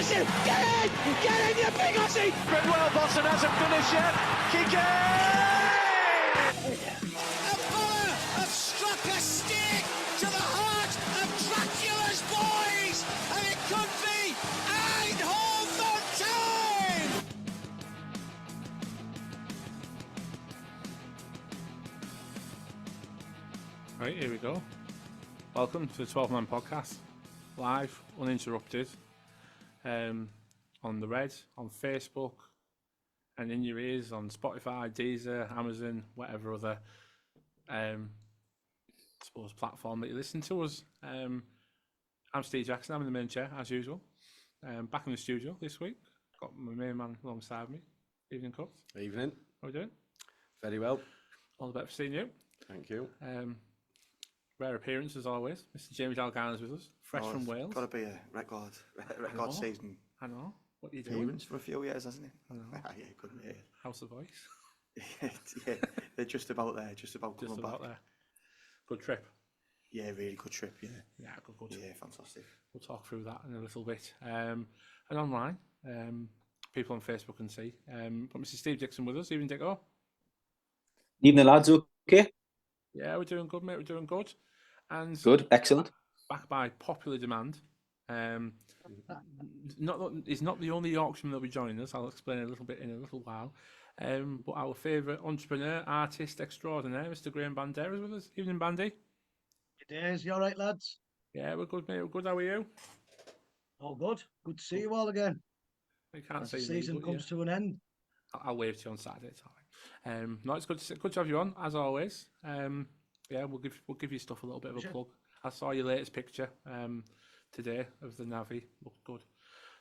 pushes him. Get in, you big Aussie. But well, Boston hasn't finished yet. Kick it! A bullet has struck a stick to the heart of Dracula's boys, and it could be Eindhoven time. Right, here we go. Welcome to the 12-Man podcast, live, uninterrupted, on the Red, on Facebook, and in your ears on Spotify, Deezer, Amazon, whatever other, platform that you listen to us. I'm Steve Jackson. I'm in the main chair as usual. Back in the studio this week. Got my main man alongside me. Evening, Cups. Evening. How are we doing? Very well. All the better for seeing you. Thank you. Rare appearance as always. Mr. James Dalgarno's with us, fresh from Wales. Got to be a record season. I know. What are you doing? Appearance for a few years, hasn't it? I know. Yeah, good mate. How's the voice? Yeah, they're just about there, just about coming back. There. Good trip. Yeah, really good trip. Yeah, good. Yeah, fantastic. We'll talk through that in a little bit. And online, people on Facebook can see. But Mr. Steve Dixon with us, even Dicko. Evening, lads. Okay. Yeah, we're doing good, mate. We're doing good. And good, excellent. Back by popular demand. He's not the only Yorkshireman that'll be joining us. I'll explain a little bit in a little while. But our favourite entrepreneur, artist extraordinaire, Mr. Graham Bandera is with us. Evening, Bandy. It is. You all right, lads? Yeah, we're good, mate. We're good. How are you? All good. Good to see you all again. We can't As see the season comes to an end. I'll wave to you on Saturday. It's all right. No, it's good to have you on as always. Yeah, we'll give you stuff a little bit of a plug. I saw your latest picture today of the Navi. Looked good.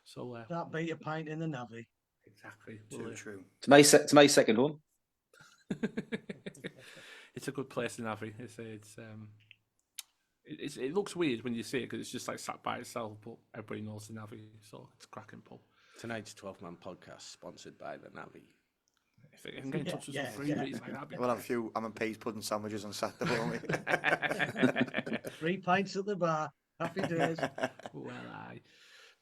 So that beat a pint in the Navi. Exactly. True. It's my second home. It's a good place, the Navi. It looks weird when you see it because it's just like sat by itself, but everybody knows the Navi, so it's a cracking pub. Tonight's 12-Man podcast sponsored by the Navi. If it can get in touch with us for free, like that. We'll have a few ham and peas pudding sandwiches on Saturday, won't we? 3 pints at the bar. Happy days. Well, aye.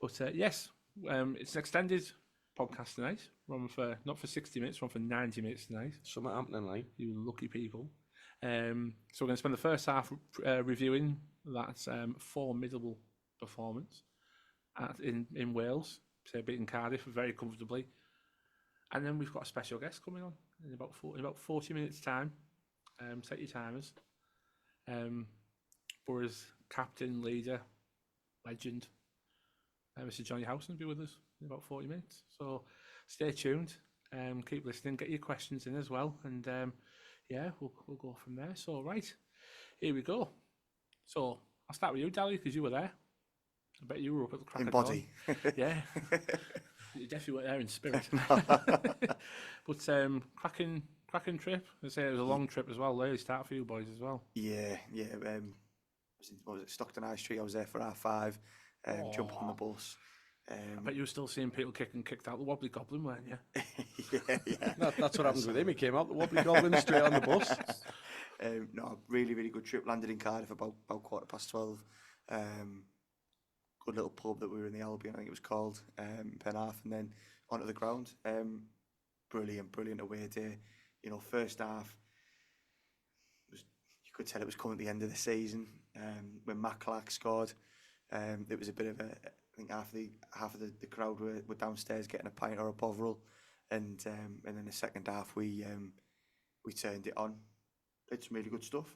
But yes, it's an extended podcast tonight. We're on for not for 60 minutes, we're on for 90 minutes tonight. Something happening, like you lucky people. So we're going to spend the first half reviewing that formidable performance in Wales, so beating Cardiff very comfortably. And then we've got a special guest coming on in about 40 minutes' time. Set your timers. Borough's captain, leader, legend, Mr. Jonny Howson will be with us in about 40 minutes. So stay tuned. Keep listening. Get your questions in as well. And yeah, we'll go from there. So right, here we go. So I'll start with you, Dally, because you were there. I bet you were up at the crack in of body. Dawn. Yeah. You definitely weren't there in spirit. But cracking trip. I say it was a long trip as well. Early start for you boys as well. Yeah. What was it? Stockton High Street. I was there for R5. Jump on the bus. I bet you were still seeing people kicked out the Wobbly Goblin, weren't you? yeah. That's what happens with him. He came out the Wobbly Goblin straight on the bus. No, really good trip. Landed in Cardiff about 12:15. Good little pub that we were in, the Albion, I think it was called, Penarth, and then onto the ground. Brilliant away day. You know, first half, you could tell it was coming at the end of the season. When Clarke scored, it was a bit of I think half of the crowd were downstairs getting a pint or a bovril, and then the second half we turned it on. Did some really good stuff,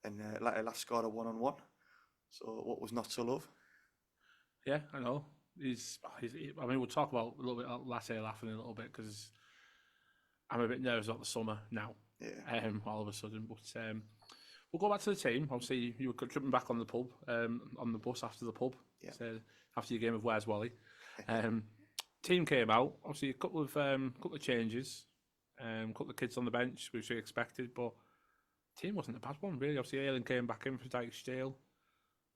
and Lath scored a 1-on-1. So what was not to love? Yeah, I know. I mean, we'll talk about a little bit about Latte laughing a little bit because I'm a bit nervous about the summer now. Yeah. All of a sudden, but we'll go back to the team. Obviously, you were tripping back on the pub, on the bus after the pub. Yeah. So after your game of Where's Wally, team came out. Obviously, a couple of changes, couple of kids on the bench, which we expected, but team wasn't a bad one really. Obviously, Aylin came back in for Dyke Steel.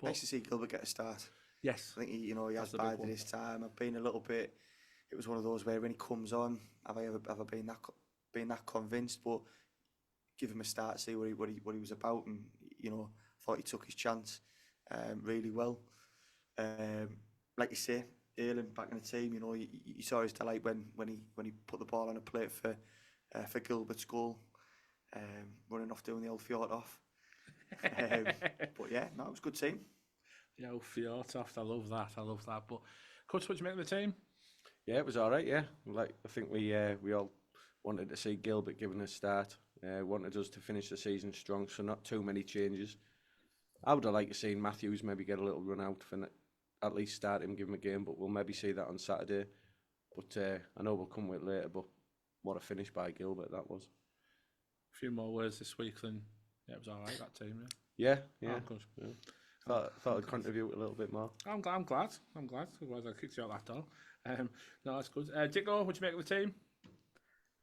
Nice to see Gilbert get a start. Yes, I think he has bided his time. I've been a little bit. It was one of those where when he comes on, have I ever been that convinced? But give him a start, see what he was about, and thought he took his chance really well. Like you say, Aylin back in the team. You know, you saw his delight when he put the ball on a plate for Gilbert's goal, running off doing the old fjord off. But yeah, no, it was a good team. Yeah, fjord off. I love that. But Coach, what do you make of the team? Yeah, it was all right. Yeah, I think we all wanted to see Gilbert giving a start. Wanted us to finish the season strong, so not too many changes. I would have liked to see Matthews maybe get a little run out for at least start him, give him a game, but we'll maybe see that on Saturday. But I know we'll come with it later, but what a finish by Gilbert that was. A few more words this week, and yeah, it was all right, that team. Yeah. Oh, good. Yeah. Thought I'd contribute a little bit more. I'm glad. Otherwise, I kicked you out that door. No, that's good. Dicko, what do you make of the team?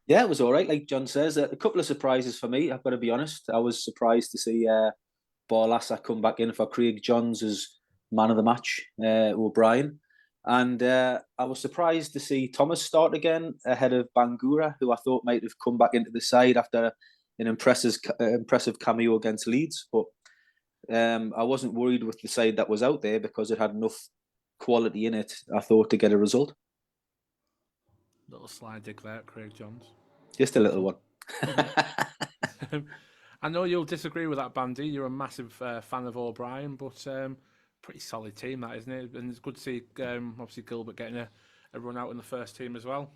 Yeah, it was all right. Like John says, a couple of surprises for me. I've got to be honest. I was surprised to see Barlaser come back in for Craig Johns as man of the match, O'Brien. And I was surprised to see Thomas start again ahead of Bangura, who I thought might have come back into the side after an impressive cameo against Leeds. But I wasn't worried with the side that was out there because it had enough quality in it, I thought, to get a result. Little slide dig there at Craig Johns. Just a little one. I know you'll disagree with that, Bandy. You're a massive fan of O'Brien, but pretty solid team, that, isn't it? And it's good to see, obviously, Gilbert getting a run out in the first team as well.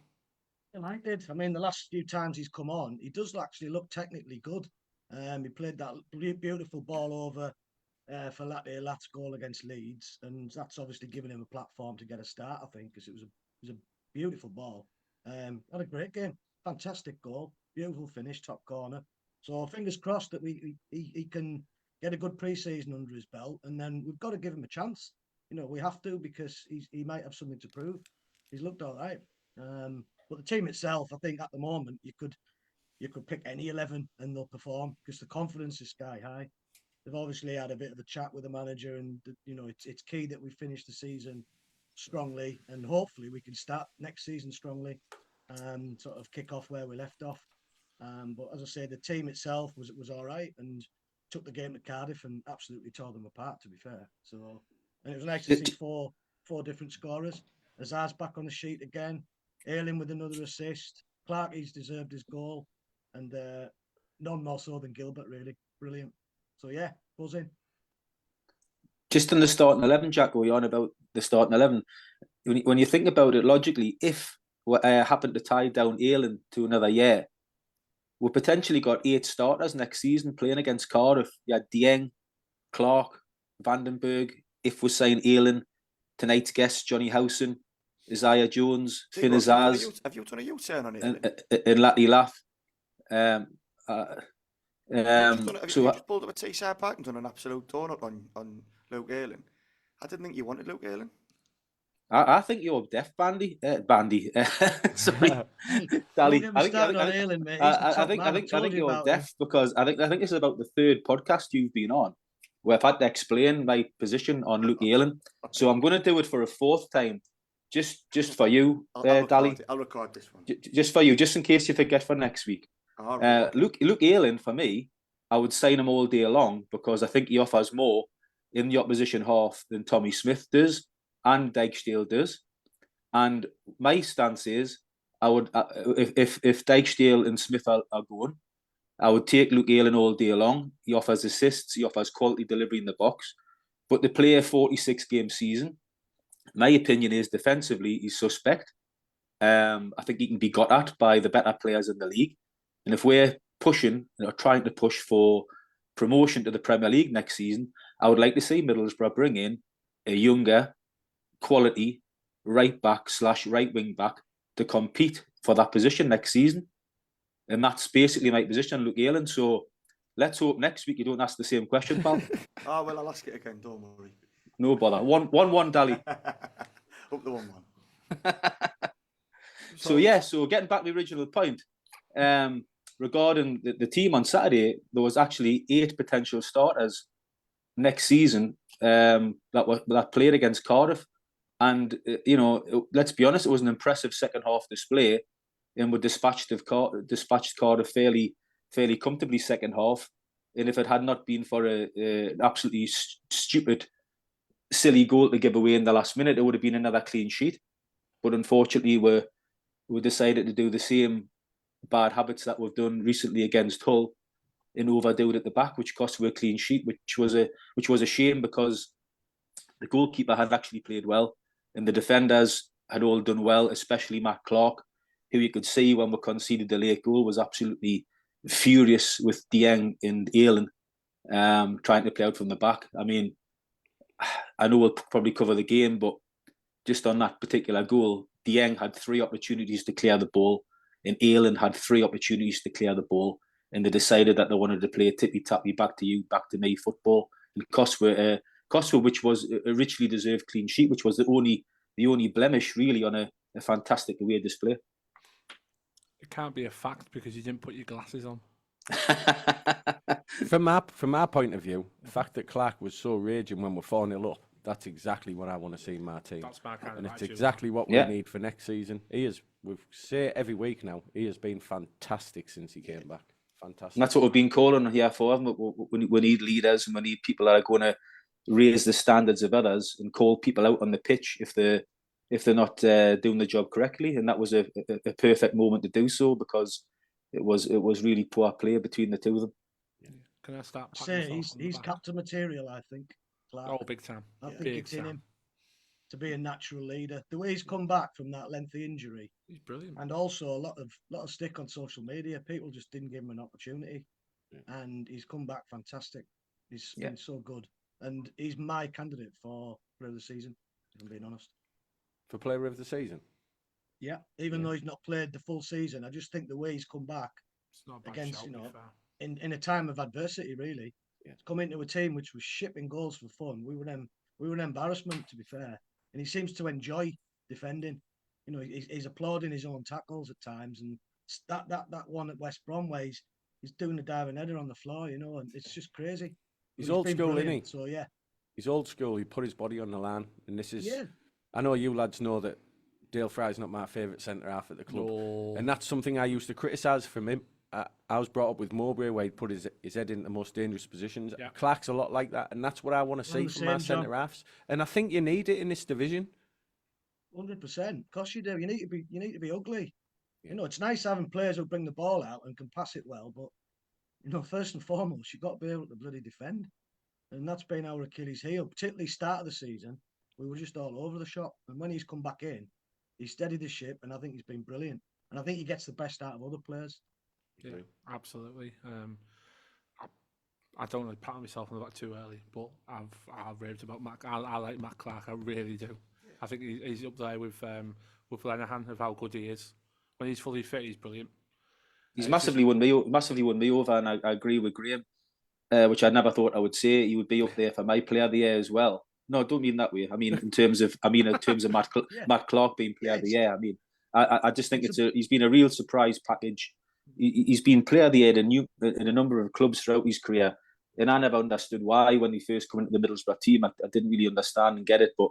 Yeah, I did. I mean, the last few times he's come on, he does actually look technically good. He played that beautiful ball over for Lath's goal against Leeds, and that's obviously given him a platform to get a start, I think, because it was a beautiful ball. Had a great game, fantastic goal, beautiful finish, top corner. So fingers crossed that he can get a good pre-season under his belt, and then we've got to give him a chance. You know, we have to, because he might have something to prove. He's looked all right. But the team itself, I think at the moment, you could pick any 11 and they'll perform because the confidence is sky high. They've obviously had a bit of a chat with the manager, and you know it's key that we finish the season strongly, and hopefully we can start next season strongly and sort of kick off where we left off. But as I say, the team itself was all right and took the game to Cardiff and absolutely tore them apart, to be fair. So, and it was nice to see four different scorers. Azaz back on the sheet again. Aylin with another assist. Clarke, he's deserved his goal. And none more so than Gilbert, really. Brilliant. So, yeah, buzzing. Just in the starting 11, Jack, we're on about the starting 11. When you think about it logically, if we happen to tie down Aylin to another year, we potentially got 8 starters next season playing against Cardiff. You had Dieng, Clarke, Vandenberg. If we sign Aylin, tonight's guest, Jonny Howson, Isaiah Jones, Finn Azaz. Have you done a U-turn on Aylin? And Lath. Have you just pulled up a Teesside Park and done an absolute donut on Luke Aylin? I didn't think you wanted Luke Aylin. I think you're deaf, Bandy. Sorry, Dally. I think you're deaf because I think this is about the 3rd podcast you've been on where I've had to explain my position on Luke Aylin. So I'm going to do it for a 4th time, just for you, Dally. I'll record this one. Just for you, just in case you forget for next week. Luke Aylin, for me, I would sign him all day long because I think he offers more in the opposition half than Tommy Smith does and Dijksteel does. And my stance is, I would if Dijksteel and Smith are going, I would take Luke Aylin all day long. He offers assists, he offers quality delivery in the box. But to play a 46-game season, my opinion is defensively he's suspect. I think he can be got at by the better players in the league. And if we're pushing, trying to push for promotion to the Premier League next season, I would like to see Middlesbrough bring in a younger, quality right back / right wing back to compete for that position next season. And that's basically my position, Luke Aylin. So let's hope next week you don't ask the same question, pal. Oh, well, I'll ask it again, don't worry. No bother. 1-1, Dally. Up the 1-1. So getting back to the original point, regarding the team on Saturday, there was actually 8 potential starters next season that played against Cardiff. And, let's be honest, it was an impressive second half display, and we dispatched Cardiff fairly comfortably second half. And if it had not been for an absolutely stupid silly goal to give away in the last minute, it would have been another clean sheet. But unfortunately, we decided to do the same bad habits that we've done recently against Hull and overdo it at the back, which cost us a clean sheet, which was a shame because the goalkeeper had actually played well and the defenders had all done well, especially Matt Clarke, who you could see when we conceded the late goal was absolutely furious with Dieng and Aylin trying to play out from the back. I mean, I know we'll probably cover the game, but just on that particular goal, Dieng had 3 opportunities to clear the ball and Aylin had 3 opportunities to clear the ball, and they decided that they wanted to play tippy-tappy back to you, back to me football. And Cosworth, which was a richly deserved clean sheet, which was the only blemish really on a fantastic away display. It can't be a fact because you didn't put your glasses on. From our point of view, the fact that Clarke was so raging when we're 4-0 up, that's exactly what I want to see in my team. That's my kind and of it's attitude. exactly what we need for next season. We say it every week now, he has been fantastic since he came back. Fantastic. And that's what we've been calling here for, haven't we? We need leaders and we need people that are going to raise the standards of others and call people out on the pitch if they're not doing the job correctly. And that was a perfect moment to do so because it was really poor play between the two of them. Can I start? He's captain material, I think. Clarke. Oh, big time. I think it's in him to be a natural leader. The way he's come back from that lengthy injury, he's brilliant. And also a lot of stick on social media. People just didn't give him an opportunity, and he's come back fantastic. He's been so good, and he's my candidate for player of the season. If I'm being honest. For player of the season. Yeah, even though he's not played the full season, I just think the way he's come back against in a time of adversity, really. Yeah. To come into a team which was shipping goals for fun, we were an embarrassment, to be fair. And he seems to enjoy defending. You know, he's applauding his own tackles at times, and that one at West Brom where he's doing the diving header on the floor, you know, and it's just crazy. He's old school, isn't he? So yeah, he's old school. He put his body on the line, and this is. I know you lads know that Dale Fry's not my favourite centre half at the club, and that's something I used to criticise from him. I was brought up with Mowbray where he'd put his head in the most dangerous positions. Yeah. Clarke's a lot like that, and that's what I want to see from our centre halves. And I think you need it in this division. 100%. Of course you do. You need to be ugly. Yeah. You know, it's nice having players who bring the ball out and can pass it well, but you know, first and foremost, you've got to be able to bloody defend, and that's been our Achilles heel. Particularly start of the season, we were just all over the shop, and when he's come back in, he's steadied the ship, and I think he's been brilliant. And I think he gets the best out of other players. Yeah, absolutely. I don't really pat myself on the back too early, but I've raved about Matt. I like Matt Clarke. I really do. Yeah. I think he's up there with Lenihan of how good he is. When he's fully fit, he's brilliant. He's massively won me over, and I agree with Graham, which I never thought I would say. He would be up there for my player of the year as well. No, I don't mean that way. I mean in terms of Matt Clarke being player of the year. I mean, I just think he's been a real surprise package. He's been player of the year in a number of clubs throughout his career, and I never understood why when he first came into the Middlesbrough team. I didn't really understand and get it, but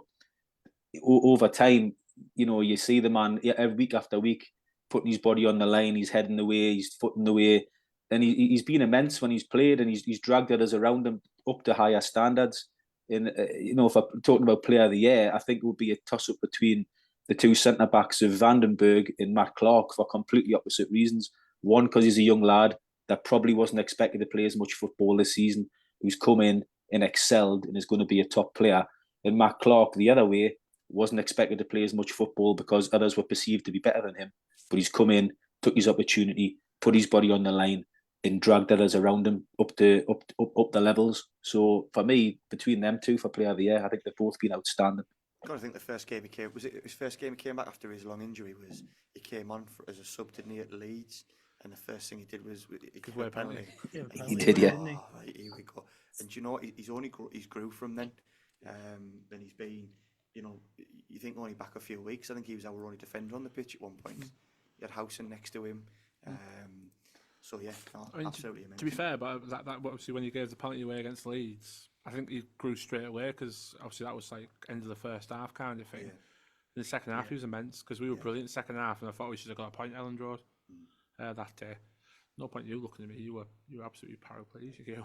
over time, you know, you see the man every week after week putting his body on the line, his head in the way, his foot in the way, and he's been immense when he's played, and he's dragged others around him up to higher standards. And you know, if I'm talking about player of the year, I think it would be a toss-up between the two centre backs of Vandenberg and Matt Clarke for completely opposite reasons. One, because he's a young lad that probably wasn't expected to play as much football this season, who's come in and excelled and is going to be a top player. And Matt Clarke, the other way, wasn't expected to play as much football because others were perceived to be better than him. But he's come in, took his opportunity, put his body on the line, and dragged others around him up the levels. So for me, between them two for player of the year, I think they've both been outstanding. I think the first game he came his first game he came back after his long injury was he came on as a sub, didn't he, at Leeds, and the first thing he did was he gave a penalty. He did, yeah. Here we go. And you know, he's grew from then. Then he's been, you know, you think only back a few weeks. I think he was our only defender on the pitch at one point. He had Howson next to him. So yeah, absolutely amazing. To be fair, but that obviously when he gave the penalty away against Leeds, I think he grew straight away because obviously that was like end of the first half kind of thing. Yeah. In the second half, he was immense because we were brilliant in the second half, and I thought we should have got a point, Aylin Road, that day. No point you looking at me. You were absolutely paraplegic, you.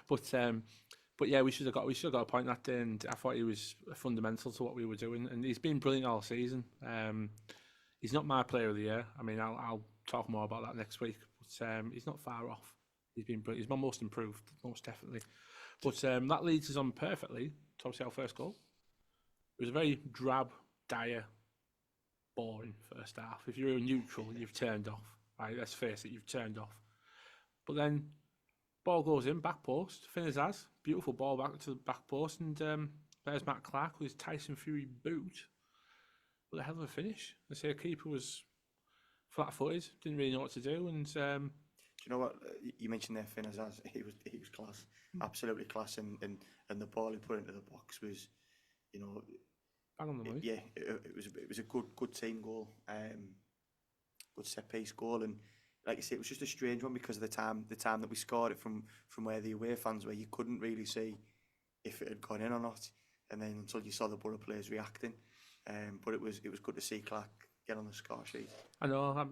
But But yeah, we should have got a point that day, and I thought he was fundamental to what we were doing, and he's been brilliant all season. He's not my player of the year. I mean, I'll talk more about that next week, but he's not far off. He's been brilliant. He's my most improved, most definitely. But that leads us on perfectly to obviously our first goal. It was a very drab, dire, boring first half. If you're a neutral, you've turned off. Right, let's face it, you've turned off. But then ball goes in, back post. Azaz, beautiful ball back to the back post, and there's Matt Clarke with his Tyson Fury boot. But a hell of a finish. I say, a keeper was flat-footed, didn't really know what to do, and. Do you know what you mentioned there, Azaz? He was class, absolutely class, and the ball he put into the box was, you know, bang on the money. Yeah, it was a good team goal, good set piece goal, and like you say, it was just a strange one because of the time that we scored it from where the away fans were. You couldn't really see if it had gone in or not, and then until you saw the Borough players reacting, but it was good to see Clarke get on the score sheet. I know.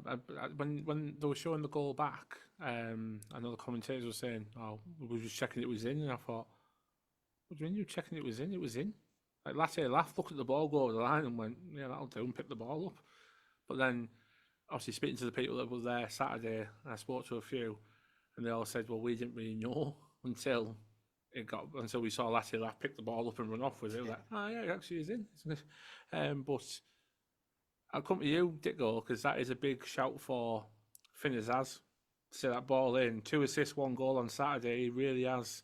When they were showing the goal back, I know the commentators were saying, "Oh, we were just checking it was in," and I thought, "What do you mean you're checking it was in? It was in." Like Latte, Lath looked at the ball go over the line and went, "Yeah, that'll do," and picked the ball up. But then, obviously, speaking to the people that were there Saturday, I spoke to a few, and they all said, "Well, we didn't really know until we saw Latte Lath pick the ball up and run off with it." Like, "Oh yeah, it actually is in." But I'll come to you, Dicko, because that is a big shout for Azaz. To see that ball in, 2 assists, 1 goal on Saturday. He really has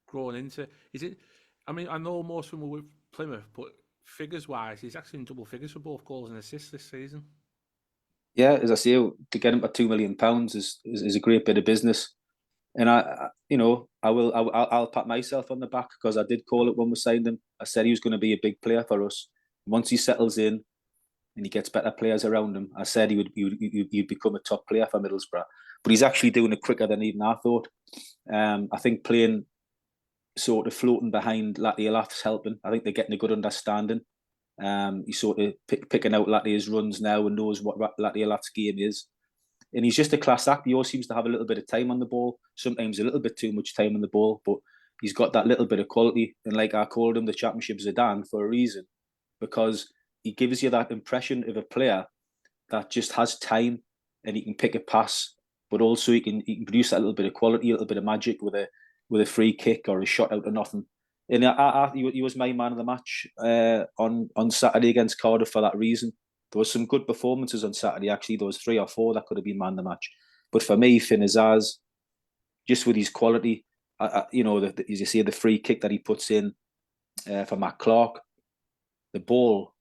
grown into. Is it? I mean, I know most of them were with Plymouth, but figures-wise, he's actually in double figures for both goals and assists this season. Yeah, as I say, to get him at £2 million is a great bit of business, and I'll pat myself on the back because I did call it when we signed him. I said he was going to be a big player for us. Once he settles in and he gets better players around him, I said he'd become a top player for Middlesbrough. But he's actually doing it quicker than even I thought. I think playing sort of floating behind Lath's helping. I think they're getting a good understanding. He's sort of picking out Latte's runs now and knows what Lath's game is. And he's just a class act. He always seems to have a little bit of time on the ball, sometimes a little bit too much time on the ball, but he's got that little bit of quality. And like I called him the Championship Zidane for a reason, because he gives you that impression of a player that just has time and he can pick a pass, but also he can produce that little bit of quality, a little bit of magic with a free kick or a shot out of nothing. And he was my man of the match on Saturday against Cardiff for that reason. There was some good performances on Saturday, actually. There was 3 or 4 that could have been man of the match. But for me, Azaz, just with his quality, as you say, the free kick that he puts in for Matt Clarke, the ball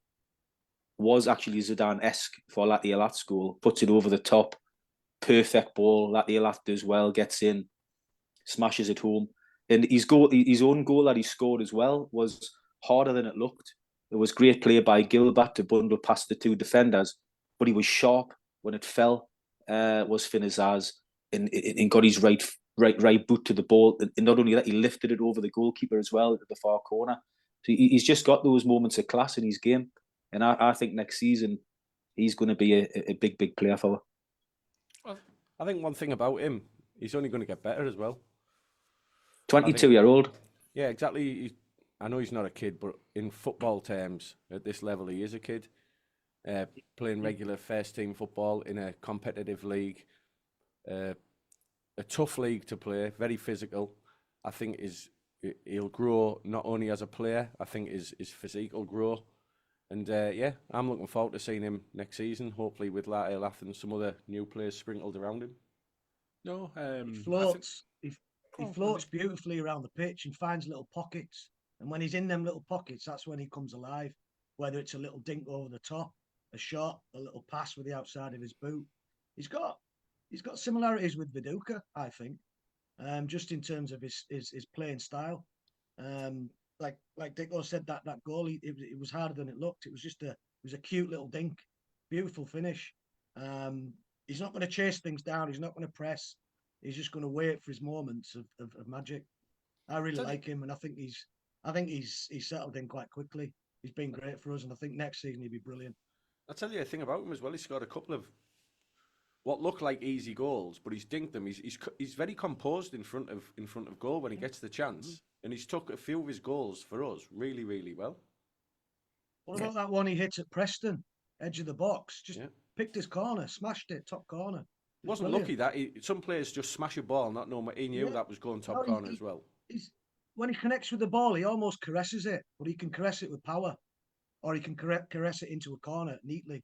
was actually Zidane-esque for Lath's goal. Puts it over the top, perfect ball. Lath does well, gets in, smashes it home. And his own goal that he scored as well was harder than it looked. It was great play by Gilbert to bundle past the 2 defenders, but he was sharp when it fell. Was Azaz and got his right boot to the ball, and not only that, he lifted it over the goalkeeper as well at the far corner. So he's just got those moments of class in his game, and I think next season he's going to be a big player for us. I think one thing about him, he's only going to get better as well. 22-year-old. Yeah, exactly. I know he's not a kid, but in football terms, at this level, he is a kid. Playing regular first team football in a competitive league, a tough league to play, very physical. I think he'll grow not only as a player, I think his physique will grow. And I'm looking forward to seeing him next season, hopefully with Lath and some other new players sprinkled around him. No, he floats beautifully around the pitch and finds little pockets. And when he's in them little pockets, that's when he comes alive. Whether it's a little dink over the top, a shot, a little pass with the outside of his boot. He's got similarities with Viduka, I think, just in terms of his playing style. Like Dicko said, that goal, it was harder than it looked. It was a cute little dink, beautiful finish. He's not going to chase things down. He's not going to press. He's just going to wait for his moments of magic. I really like him, and I think he's settled in quite quickly. He's been great for us, and I think next season he'll be brilliant. I'll tell you a thing about him as well. He scored a couple of what look like easy goals, but he's dinked them. He's very composed in front of goal when he gets the chance. And he's took a few of his goals for us really, really well. What about that one he hit at Preston, edge of the box? Just picked his corner, smashed it, top corner. Wasn't lucky that some players just smash a ball, not knowing he knew that was going top corner as well. When he connects with the ball, he almost caresses it, but he can caress it with power, or he can caress it into a corner neatly.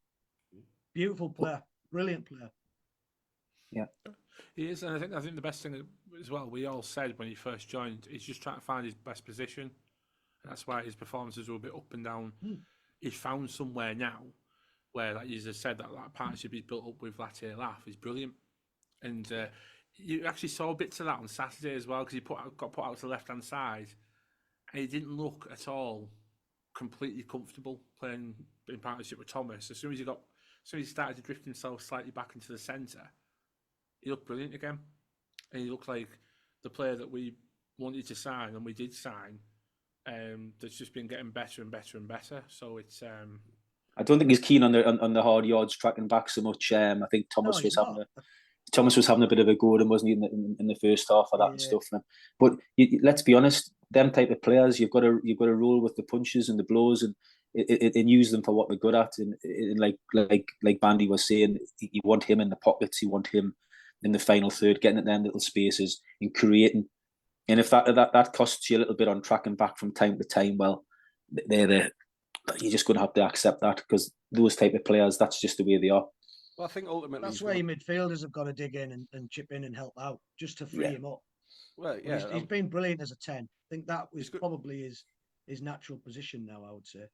Beautiful player, brilliant player. Yeah, he is, and I think the best thing as well, we all said when he first joined, he's just trying to find his best position, and that's why his performances were a bit up and down. He's found somewhere now where, like you just said, that partnership he's built up with Latte Lath is brilliant, and you actually saw bits of that on Saturday as well, because he got put out to the left hand side, and he didn't look at all completely comfortable playing in partnership with Thomas. As soon as he started to drift himself slightly back into the centre, he looked brilliant again, and he looked like the player that we wanted to sign, and we did sign. That's just been getting better and better and better. So it's. I don't think he's keen on the hard yards tracking back so much. I think Thomas was having a bit of a go at him, wasn't he, in the first half of that and stuff. But let's be honest, them type of players, you've got to roll with the punches and the blows and use them for what they're good at. And like Bandy was saying, you want him in the pockets, you want him in the final third, getting at them little spaces and creating. And if that costs you a little bit on tracking back from time to time, well, you're just going to have to accept that, because those type of players, that's just the way they are. Well, I think ultimately that's where your midfielders have got to dig in and chip in and help out, just to free him up. Well, yeah, he's been brilliant as a 10. I think that was probably his natural position now, I would say.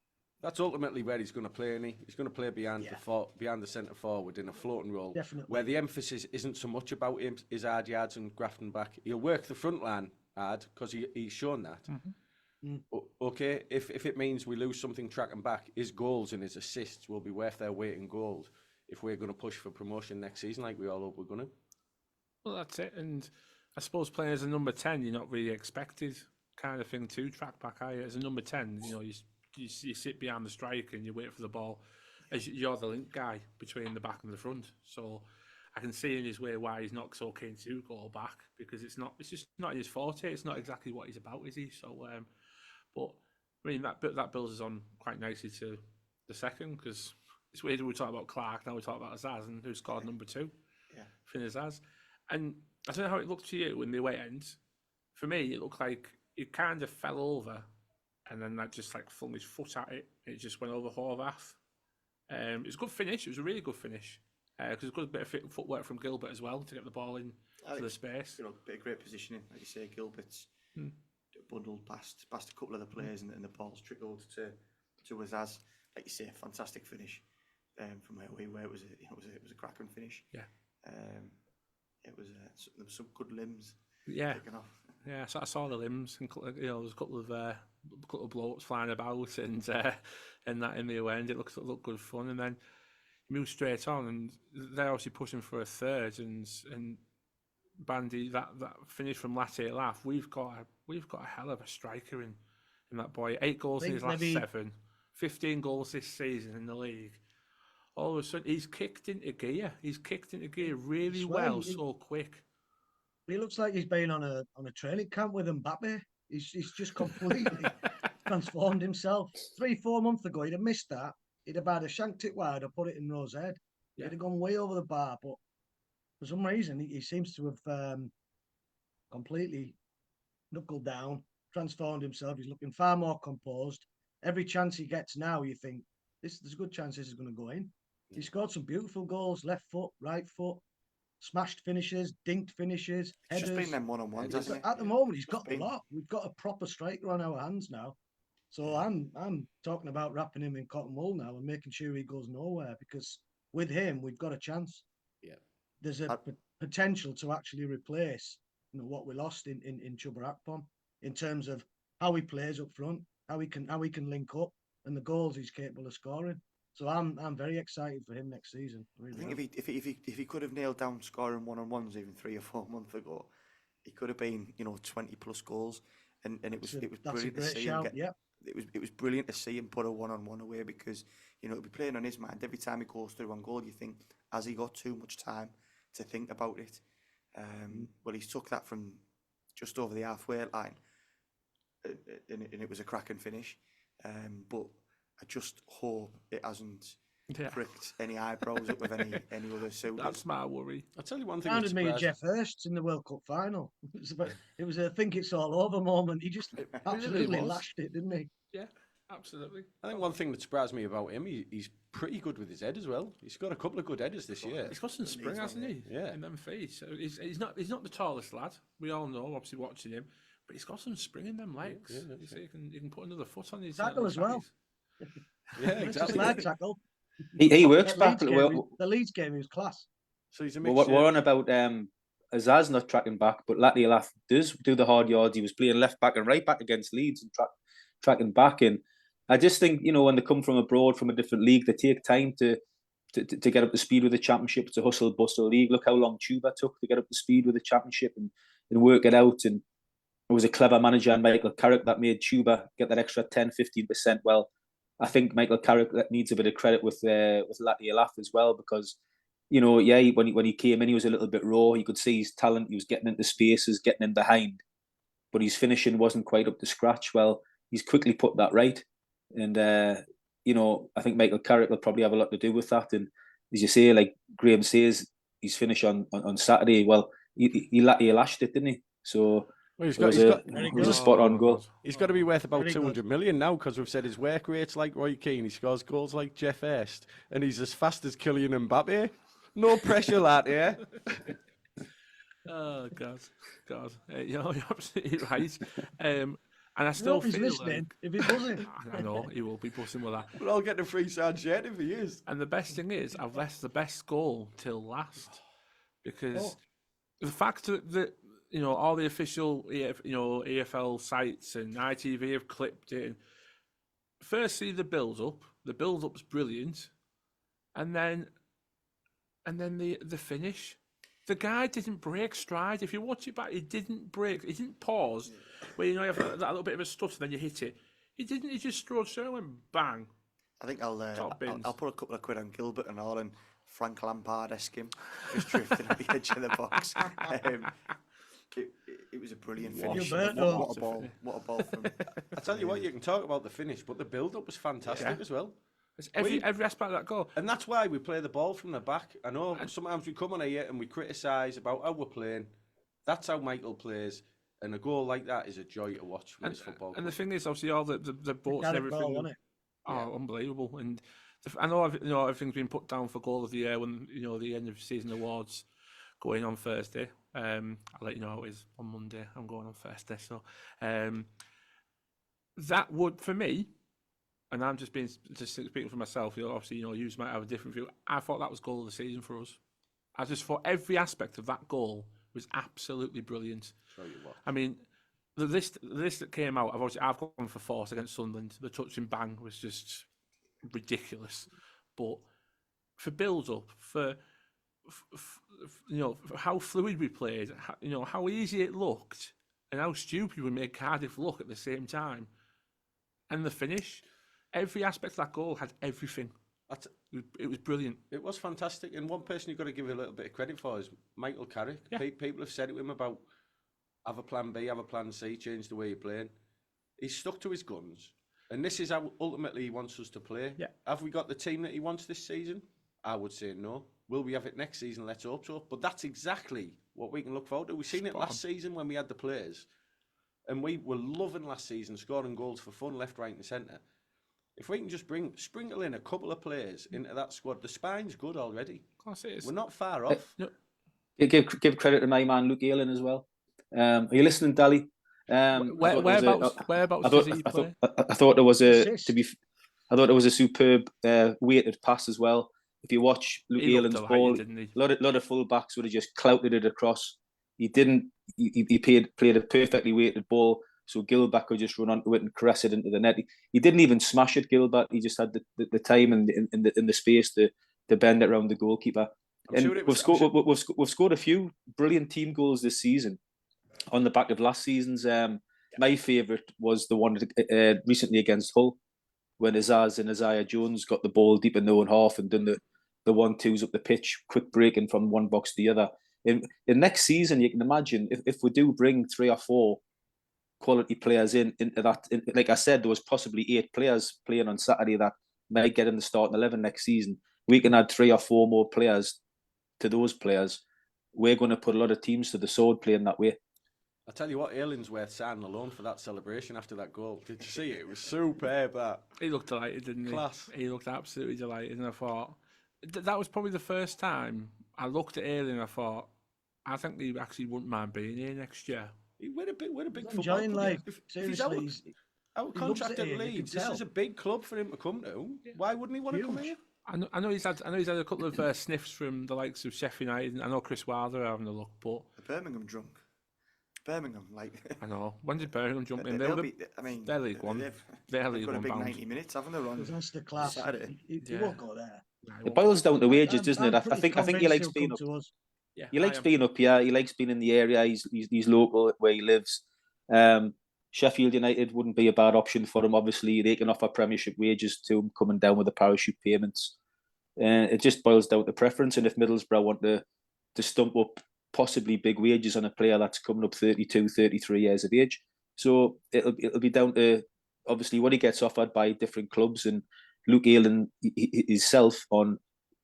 That's ultimately where he's going to play, and he's going to play behind the centre forward in a floating role. Definitely. Where the emphasis isn't so much about his hard yards and grafting back. He'll work the front line hard because he's shown that. Okay, if it means we lose something tracking back, his goals and his assists will be worth their weight in gold if we're going to push for promotion next season, like we all hope we're going to. Well, that's it. And I suppose playing as a number 10, you're not really expected kind of thing to track back, are you? As a number 10, you sit behind the striker and you wait for the ball. As you're the link guy between the back and the front. So I can see in his way why he's not so keen to go back, because it's just not his forte. It's not exactly what he's about, is he? So, but I mean that builds us on quite nicely to the second, because it's weird we talk about Clarke, now we talk about Azaz, and who scored number 2 for Azaz. And I don't know how it looked to you in the away end. For me, it looked like he kind of fell over, and then that just flung his foot at it. It just went over Horvath. It was a good finish. It was a really good finish. Because it's a good bit of footwork from Gilbert as well to get the ball in to the space. Bit of great positioning, like you say. Gilbert's bundled past a couple of the players, and the ball's trickled to Azaz. Like you say, fantastic finish from where it was a cracking finish. Yeah. There was some good limbs. Yeah. Taken off. Yeah, so I saw the limbs, and there was a couple of blokes flying about, and that in the away end, it looked good fun, and then he moved straight on, and they're obviously pushing for a third, and Bandy, that finish from Latte Lath, we've got a hell of a striker in that boy. 8 goals in his last 7, 15 goals this season in the league. All of a sudden, he's kicked into gear. He's kicked into gear really well, so quick. He looks like he's been on a training camp with Mbappe. He's just completely transformed himself. 3-4 months ago, he'd have missed that. He'd have either shanked it wide or put it in Rose's head. He'd have gone way over the bar, but for some reason, he seems to have completely knuckled down, transformed himself. He's looking far more composed. Every chance he gets now, you think, there's a good chance this is going to go in. He scored some beautiful goals, left foot, right foot, smashed finishes, dinked finishes, headers. It's just been them one-on-ones, hasn't it? At the moment, he's got a lot. We've got a proper striker on our hands now. So I'm talking about wrapping him in cotton wool now and making sure he goes nowhere, because with him, we've got a chance. Yeah. There's a potential to actually replace what we lost in Chuba Akpom in terms of how he plays up front, how he can link up, and the goals he's capable of scoring. So I'm very excited for him next season. Really. I think if he could have nailed down scoring one-on-ones even 3 or 4 months ago, he could have been 20 plus goals, and it was brilliant to see him get. It was brilliant to see him put a one-on-one away, because it'll be playing on his mind every time he goes through one goal. You think, has he got too much time to think about it? Well, he's took that from just over the halfway line and it was a cracking finish. But I just hope it hasn't pricked any eyebrows up with any other suitors. That's my worry. I'll tell you one thing. Reminded me of Jeff Hurst in the World Cup final. It was a think it's all over moment. He just absolutely lashed it, didn't he? Yeah, absolutely. I think one thing that surprised me about him, he's pretty good with his head as well. He's got a couple of good headers this year. He's got some spring, hasn't he? Yeah. In them feet. So he's not the tallest lad. We all know, obviously watching him, but he's got some spring in them legs. Yeah, he can put another foot on his tackle as well. Yeah, exactly. Leg tackle. He works back. The Leeds game, he was class. So he's a mixture. We're on about Azaz not tracking back, but Lath does do the hard yards. He was playing left back and right back against Leeds and tracking back. And I just think, when they come from abroad, from a different league, they take time to get up to speed with the Championship. It's a hustle bustle league. Look how long Chuba took to get up to speed with the Championship and work it out. And it was a clever manager, Michael Carrick, that made Chuba get that extra 10-15%. Well, I think Michael Carrick needs a bit of credit with Latte as well, because when he came in, he was a little bit raw. You could see his talent. He was getting into spaces, getting in behind, but his finishing wasn't quite up to scratch. Well, he's quickly put that right, and I think Michael Carrick will probably have a lot to do with that. And as you say, like Graham says, his finish on Saturday, well, he lashed it, didn't he? So. Well, it was a spot-on goal. He's got to be worth about 200 million now, because we've said his work rate's like Roy Keane. He scores goals like Jeff Hurst, and he's as fast as Kylian Mbappe. No pressure, Latte. Oh God! You're absolutely right. And I still feel listening. If he's buzzing, I know he will be buzzing with that. We're all getting a free side shirt if he is. And the best thing is, I've left the best goal till last, because the fact that all the official EFL sites and ITV have clipped it. And firstly, the build-up's brilliant, and then the finish. The guy didn't break stride. If you watch it back, he didn't break. He didn't pause. Where you have that little bit of a stutter, then you hit it. He didn't. He just strode straight and went bang. I think I'll put a couple of quid on Gilbert and all, and Frank Lampard-esque him, just drifting at the edge of the box. It was a brilliant finish. What a ball from... I tell you what, you can talk about the finish, but the build-up was fantastic as well. It's every aspect of that goal. And that's why we play the ball from the back. I know sometimes we come on here and we criticise about how we're playing. That's how Michael plays. And a goal like that is a joy to watch for this football club. And the thing is, obviously, all the boats and everything... unbelievable. And I know everything's been put down for goal of the year when, the end of season awards going on Thursday. I'll let you know how it is on Monday. I'm going on Thursday, so that would, for me, and I'm just speaking for myself. Obviously, you might have a different view. I thought that was goal of the season for us. I just thought every aspect of that goal was absolutely brilliant. Tell you what. I mean, the list that came out, I've gone for Force against Sunderland. The touch and bang was just ridiculous, but for build up, for how fluid we played, how easy it looked, and how stupid we made Cardiff look at the same time, and the finish, every aspect of that goal had everything. It was brilliant. It was fantastic, and one person you've got to give a little bit of credit for is Michael Carrick. Yeah. People have said to him about have a plan B, have a plan C, change the way you're playing. He's stuck to his guns, and this is how ultimately he wants us to play. Yeah. Have we got the team that he wants this season? I would say no. Will we have it next season? Let's hope so. But that's exactly what we can look forward to. We've seen it last season when we had the players, and we were loving last season, scoring goals for fun, left, right, and centre. If we can just sprinkle in a couple of players into that squad, the spine's good already. Of course it is. We're not far off. Give credit to my man Luke Aylin as well. Are you listening, Dally? Whereabouts does he play? I thought there was a superb weighted pass as well. If you watch Luke Aylin's ball, a lot of full backs would have just clouted it across. He didn't. He played a perfectly weighted ball, so Gilbert could just run onto it and caress it into the net. He didn't even smash it, Gilbert. He just had the time and in the space to bend it around the goalkeeper. We've scored a few brilliant team goals this season on the back of last season's. My favourite was the one recently against Hull, when Azaz and Isaiah Jones got the ball deep in their own half and done the 1-2s up the pitch, quick breaking from one box to the other. In next season, you can imagine if we do bring 3 or 4 quality players into that. Like I said, there was possibly 8 players playing on Saturday that might get in the starting 11 next season. We can add 3 or 4 more players to those players. We're going to put a lot of teams to the sword playing that way. I tell you what, Aylin's worth signing alone for that celebration after that goal. Did you see it? It was superb, that. He looked delighted, didn't he? Class. He looked absolutely delighted, and I thought that was probably the first time I looked at Aylin and I thought, I think he actually wouldn't mind being here next year. We're a big He's football enjoying club. life. If Seriously, he's out he loves contract it at here, you can Leeds, this tell. is a big club for him to come to. Yeah. Why wouldn't he want to come Huge. here? I know he's had a couple of sniffs from the likes of Sheffield United. I know Chris Wilder having a look, but The Birmingham drunk. Birmingham, like. I know. When did Birmingham jump in? They'll be, I mean, they're League One. They've League got a One big bound. 90 minutes, haven't they, Ron? Because that's the class. Saturday. He Yeah. won't go there. It boils down to wages, doesn't it? I pretty think he convinced likes he'll being come up. to us. Yeah, He likes being up here. He likes being in the area. He's local where he lives. Sheffield United wouldn't be a bad option for him. Obviously, they can offer Premiership wages to him, coming down with the parachute payments. It just boils down to preference. And if Middlesbrough want to stump up possibly big wages on a player that's coming up 32, 33 years of age, so it'll be down to obviously what he gets offered by different clubs and Luke Aylin himself on,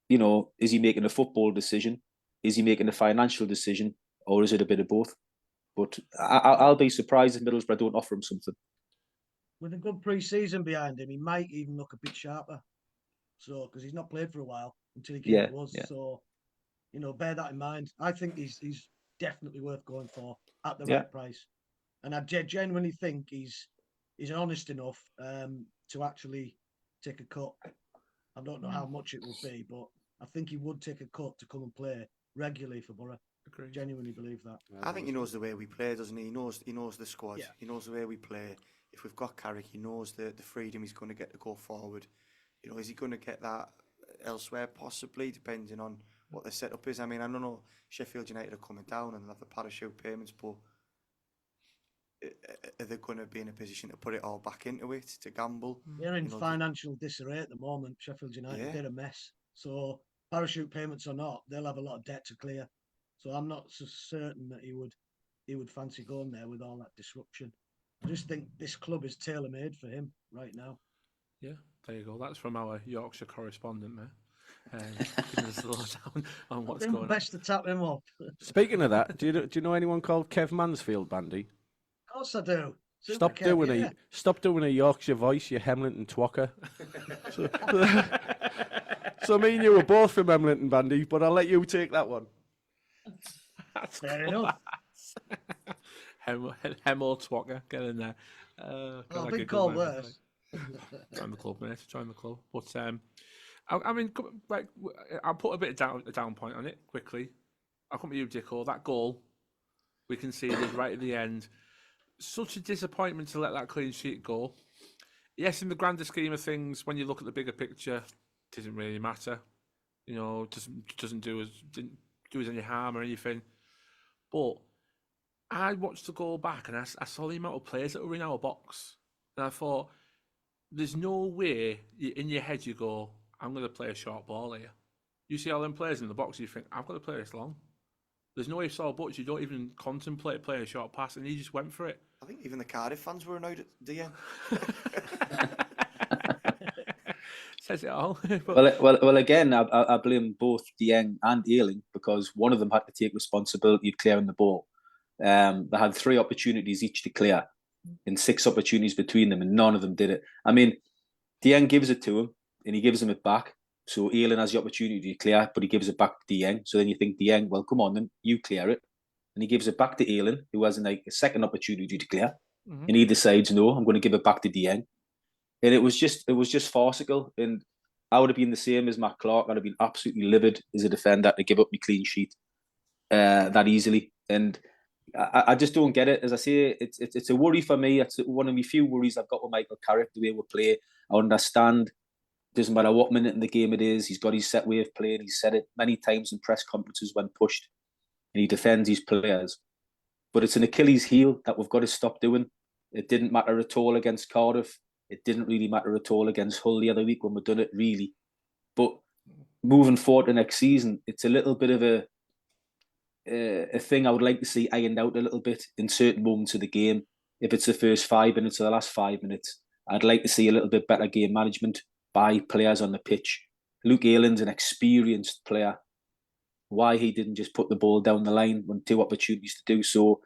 is he making a football decision? Is he making a financial decision? Or is it a bit of both? But I'll be surprised if Middlesbrough don't offer him something. With a good pre-season behind him, he might even look a bit sharper. So, because he's not played for a while until he came to us. Yeah. So, bear that in mind. I think he's definitely worth going for at the Yeah. right price. And I genuinely think he's honest enough to actually take a cut. I don't know how much it will be, but I think he would take a cut to come and play regularly for Borough. Agreed. Genuinely believe that. I think he knows the way we play, doesn't he? He knows the squad. Yeah. He knows the way we play. If we've got Carrick, he knows the freedom he's going to get to go forward. Is he going to get that elsewhere? Possibly, depending on what the setup is. I mean, I don't know. Sheffield United are coming down and they'll have the parachute payments, but are they going to be in a position to put it all back into it, to gamble? They're in financial disarray at the moment. Sheffield United, Yeah. they're a mess. So parachute payments or not, they'll have a lot of debt to clear. So I'm not so certain that he would fancy going there with all that disruption. I just think this club is tailor-made for him right now. Yeah, there you go. That's from our Yorkshire correspondent there. Giving us a lowdown on what's going on. Best to tap him up. Speaking of that, do you know anyone called Kev Mansfield, Bandy? Of course I do. Stop doing a Yorkshire voice, you Hemlinton twocker. So me and you were both from Hemlinton, Bandy, but I'll let you take that one. That's Fair enough. Hemo Twocker, get in there. I've been called worse. Join the club, mate. Join the club. But I mean, right, I'll put a bit of a down point on it quickly. I'll come to you, Dicko. That goal we conceded right at the end. Such a disappointment to let that clean sheet go. Yes, in the grander scheme of things, when you look at the bigger picture, it doesn't really matter. Didn't do us any harm or anything. But I watched the goal back and I saw the amount of players that were in our box. And I thought, there's no way in your head you go, I'm going to play a short ball here. You see all them players in the box, you think, I've got to play this long. There's no ifs or buts. You don't even contemplate playing a short pass, and he just went for it. I think even the Cardiff fans were annoyed at DN. Says it all. well, again, I blame both Dieng and Aylin because one of them had to take responsibility of clearing the ball. They had 3 opportunities each to clear, and 6 opportunities between them, and none of them did it. I mean, Dieng gives it to him, and he gives him it back. So Aylin has the opportunity to clear, but he gives it back to Dieng. So then you think, Dieng, well, come on, then you clear it. And he gives it back to Aylin, who has a second opportunity to clear. Mm-hmm. And he decides, no, I'm going to give it back to Dieng. And it was just farcical. And I would have been the same as Matt Clarke. I'd have been absolutely livid as a defender to give up my clean sheet that easily. And I just don't get it. As I say, it's a worry for me. It's one of my few worries I've got with Michael Carrick, the way we play. I understand. Doesn't matter what minute in the game it is. He's got his set way of playing. He's said it many times in press conferences when pushed. And he defends his players. But it's an Achilles heel that we've got to stop doing. It didn't matter at all against Cardiff. It didn't really matter at all against Hull the other week when we done it, really. But moving forward to next season, it's a little bit of a thing I would like to see ironed out a little bit in certain moments of the game. if it's the first 5 minutes or the last 5 minutes. I'd like to see a little bit better game management by players on the pitch. Luke Aylin's an experienced player. Why he didn't just put the ball down the line when 2 opportunities to do so.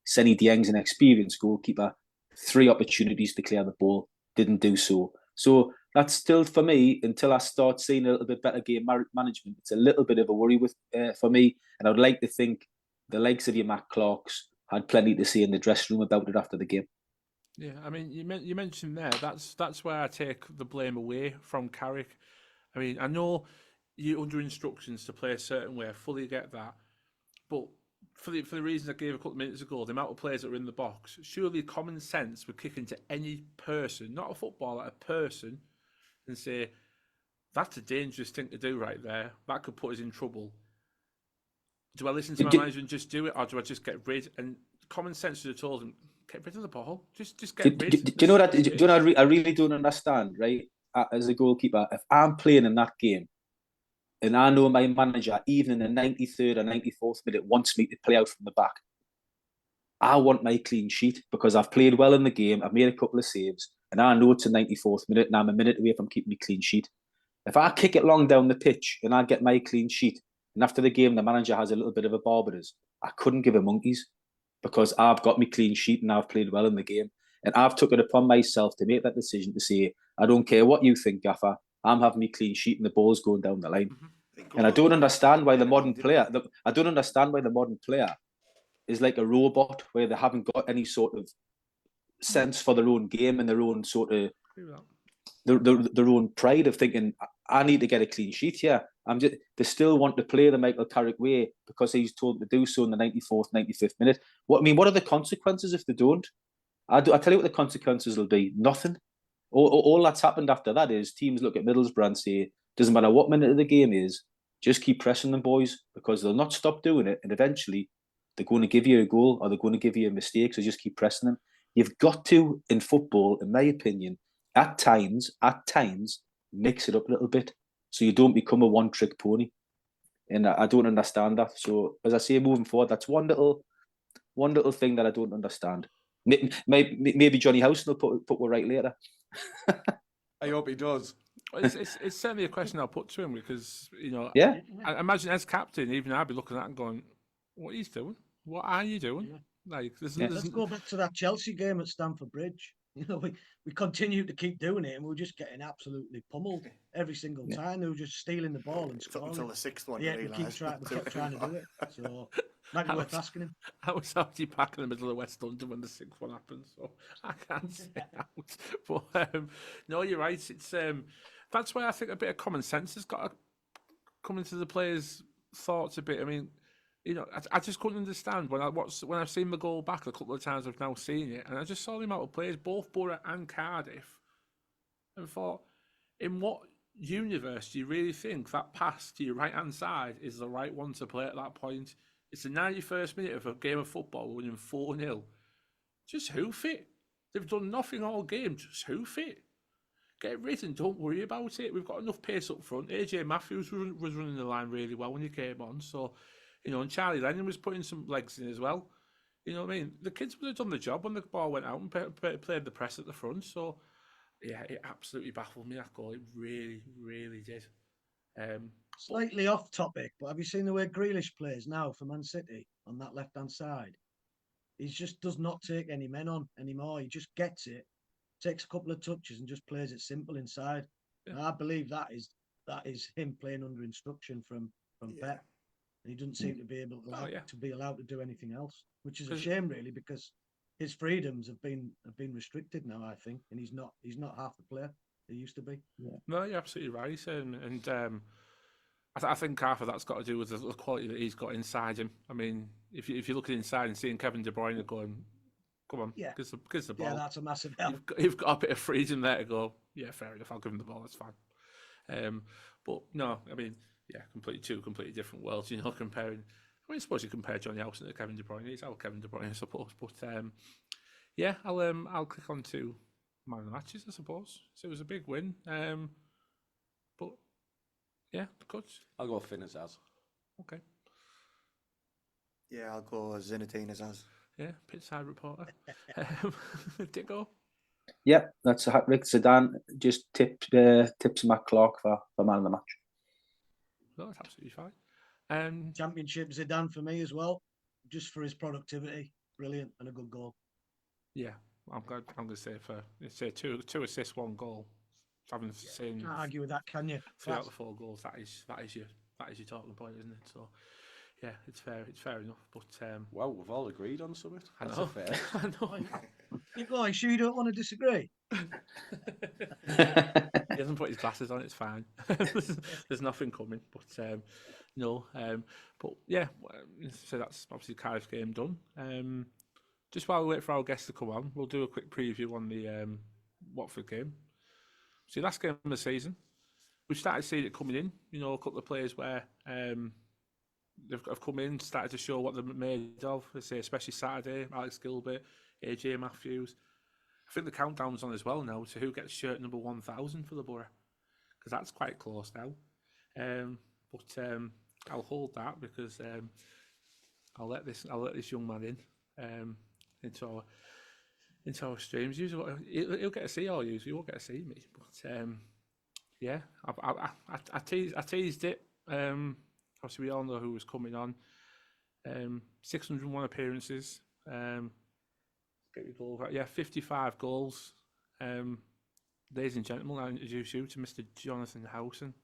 Senny Dieng's an experienced goalkeeper. 3 opportunities to clear the ball, didn't do so. So that's still, for me, until I start seeing a little bit better game management, it's a little bit of a worry for me. And I'd like to think the likes of your Matt Clarks had plenty to say in the dressing room about it after the game. Yeah, I mean, you mentioned there, that's where I take the blame away from Carrick. I mean, I know you're under instructions to play a certain way, I fully get that. But for the reasons I gave a couple of minutes ago, the amount of players that are in the box, surely common sense would kick into any person, not a footballer, a person, and say, that's a dangerous thing to do right there. That could put us in trouble. Do I listen to my manager and just do it, or do I just get rid? And common sense would have told him, get rid of the ball. Just get rid. Do you know that? Do you know? I really don't understand, right? As a goalkeeper, if I'm playing in that game, and I know my manager, even in the 93rd or 94th minute, wants me to play out from the back, I want my clean sheet because I've played well in the game. I've made a couple of saves, and I know it's a 94th minute, and I'm a minute away from keeping my clean sheet. If I kick it long down the pitch and I get my clean sheet, and after the game the manager has a little bit of a bar with us, I couldn't give a monkeys because I've got my clean sheet and I've played well in the game. And I've took it upon myself to make that decision to say, I don't care what you think, Gaffer, I'm having my clean sheet and the ball's going down the line. And I don't understand why the modern player, is like a robot where they haven't got any sort of sense for their own game and their own sort of their own pride of thinking, I need to get a clean sheet here. They still want to play the Michael Carrick way because he's told to do so in the 94th, 95th minute. What are the consequences if they don't? I tell you what the consequences will be. Nothing. All that's happened after that is teams look at Middlesbrough and say, doesn't matter what minute of the game is, just keep pressing them, boys, because they'll not stop doing it, and eventually they're going to give you a goal or they're going to give you a mistake, so just keep pressing them. You've got to, in football, in my opinion, at times, mix it up a little bit so you don't become a one-trick pony. And I don't understand that. So, as I say, moving forward, that's one little thing that I don't understand. Maybe Jonny Howson will put one right later. I hope he does. It's certainly a question I'll put to him because, yeah. I imagine as captain, even I'd be looking at it and going, what are you doing? What are you doing? Yeah. Like, Let's go back to that Chelsea game at Stamford Bridge. We continue to keep doing it, and we're just getting absolutely pummeled every single time. They were just stealing the ball and scoring. Until the 6th one, yeah, we kept trying to do it. So might be worth asking him. I was already back in the middle of West London when the 6th one happened, so I can't say out. But no, you're right. It's that's why I think a bit of common sense has got to come into the players' thoughts a bit. I mean, I just couldn't understand when I've seen the goal back a couple of times. I've now seen it, and I just saw the amount of players, both Borough and Cardiff, and thought, in what universe do you really think that pass to your right hand side is the right one to play at that point? It's the 91st minute of a game of football, we're winning 4-0. Just hoof it. They've done nothing all game. Just hoof it. Get rid and don't worry about it. We've got enough pace up front. AJ Matthews was running the line really well when he came on, so. And Charlie Lennon was putting some legs in as well. You know what I mean? The kids would have done the job when the ball went out and played the press at the front. So, yeah, it absolutely baffled me, that goal. It really, really did. Slightly off topic, but have you seen the way Grealish plays now for Man City on that left-hand side? He just does not take any men on anymore. He just gets it, takes a couple of touches and just plays it simple inside. Yeah. I believe that is him playing under instruction from Pep. He doesn't seem to be able to be allowed to do anything else, which is a shame, really, because his freedoms have been restricted now, I think, and he's not half the player he used to be. Yeah. No, you're absolutely right, and I think half of that's got to do with the quality that he's got inside him. I mean, if you're looking inside and seeing Kevin De Bruyne going, come on, gives the ball. Yeah, that's a massive help. You've got a bit of freedom there to go, yeah, fair enough, I'll give him the ball, that's fine. But no, I mean, yeah, two completely different worlds, comparing. I suppose you compare Jonny Howson to Kevin De Bruyne. He's our Kevin De Bruyne, I suppose. But yeah, I'll click on to man of the matches, I suppose. So it was a big win. But yeah, good. I'll go Finn Azaz. Okay. Yeah, I'll go Zinedine Azaz. Yeah, pitch side reporter. Dicko. Yep, that's a hat-trick. Zidane just tips Matt Clarke for man of the match. No, that's absolutely fine. Championship Zidane for me as well, just for his productivity. Brilliant and a good goal. Yeah, I'm going to say two assists, 1 goal. Haven't seen. Can't argue with that, can you? Three out of the 4 goals. That is your talking point, isn't it? So, yeah, it's fair enough. But wow, we've all agreed on something. That's a fair. I know. Are you sure you don't want to disagree? He hasn't put his glasses on. It's fine. There's nothing coming. But no. But yeah. So that's obviously Cardiff game done. Just while we wait for our guests to come on, we'll do a quick preview on the Watford game. See, last game of the season, we've started seeing it coming in. You know, a couple of players where have come in, started to show what they're made of. I say, especially Saturday, Alex Gilbert, AJ Matthews. I think the countdown's on as well now to who gets shirt number 1,000 for the Borough, because that's quite close now. But I'll hold that because I'll let this young man in into our streams. He'll get to see all you. He won't get to see me. But yeah, I teased it. Obviously, we all know who was coming on. 601 appearances. Get your goal right. Yeah, 55 goals. Ladies and gentlemen, I introduce you to Mr. Jonny Howson.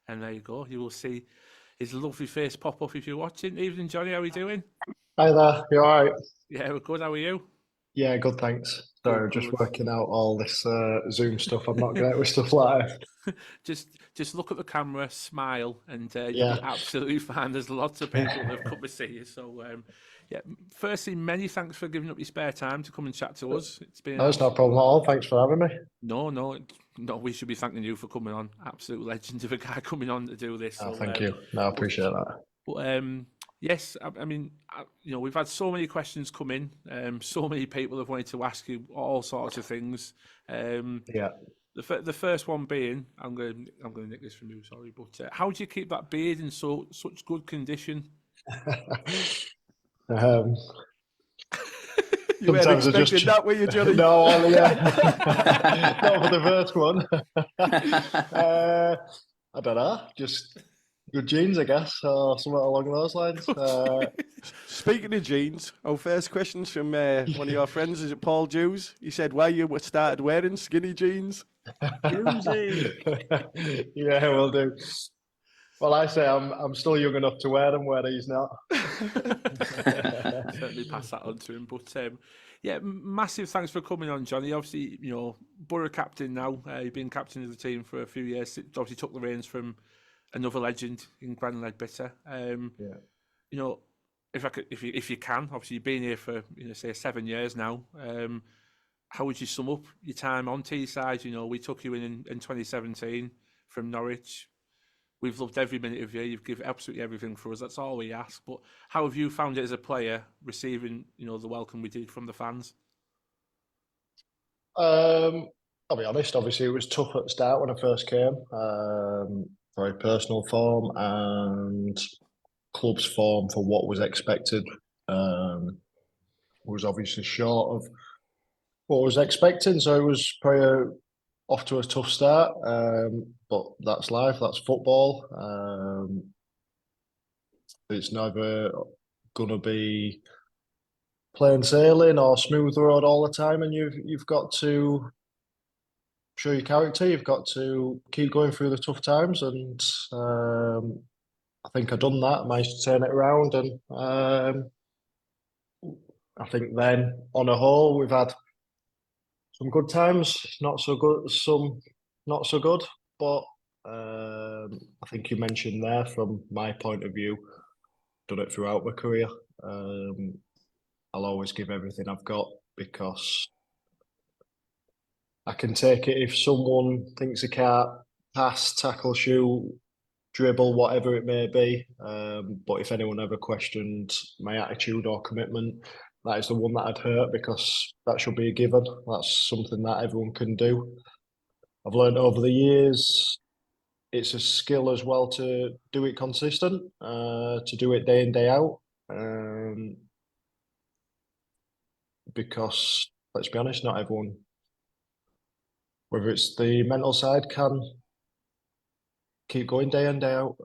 And there you go. You will see his lovely face pop up if you're watching. Evening, Johnny. How are we doing? Hi there. You all right? Yeah, we're good. How are you? Yeah, good, thanks. Sorry, Good. just working out all this Zoom stuff. I'm not great with stuff like that. Just look at the camera, smile, and you'll Yeah. be absolutely fine. There's lots of people that have come to see you. So, yeah, firstly, many thanks for giving up your spare time to come and chat to us. It's been No, it's no problem at all. Thanks for having me. No, we should be thanking you for coming on. Absolute legend of a guy coming on to do this. Oh, So, thank you. No, I appreciate that. But yes, I mean, you know, we've had so many questions come in. So many people have wanted to ask you all sorts of things. Yeah. The first one being, I'm going to nick this from you. Sorry, but how do you keep that beard in such good condition? You weren't expecting that, were you, Johnny? No, yeah. Not for the first one. I don't know. Just good genes, I guess, or something along those lines. Speaking of jeans, our first question's from one of your friends. Is it Paul Jews? He said, "Why you started wearing skinny jeans?" Yeah, will do. Well, I say I'm still young enough to wear them where he's not. Certainly pass that on to him. But yeah, massive thanks for coming on, Johnny. Obviously, you know, Borough captain now. You've been captain of the team for a few years. Obviously, took the reins from another legend in Gran Ledbetter. Yeah. You know, if you can, obviously you've been here for say 7 years now. How would you sum up your time on Teesside? You know, we took you in 2017 from Norwich. We've loved every minute of you. You've given absolutely everything for us. That's all we ask. But how have you found it as a player, receiving the welcome we did from the fans? I'll be honest. Obviously, it was tough at the start when I first came. Very personal form and club's form for what was expected was obviously short of what was expected. So it was probably off to a tough start, but that's life, that's football. It's never going to be plain sailing or smooth road all the time, and you've got to show your character. You've got to keep going through the tough times, and I think I've done that. I managed to turn it around, and I think then, on a whole, we've had some good times, not so good, some not so good. But I think you mentioned there, from my point of view, done it throughout my career. I'll always give everything I've got because I can take it if someone thinks they can't pass, tackle, shoot, dribble, whatever it may be. But if anyone ever questioned my attitude or commitment, that is the one that I'd hurt, because that should be a given. That's something that everyone can do. I've learned over the years, it's a skill as well to do it consistent, to do it day in, day out. because let's be honest, not everyone, whether it's the mental side, can keep going day in, day out.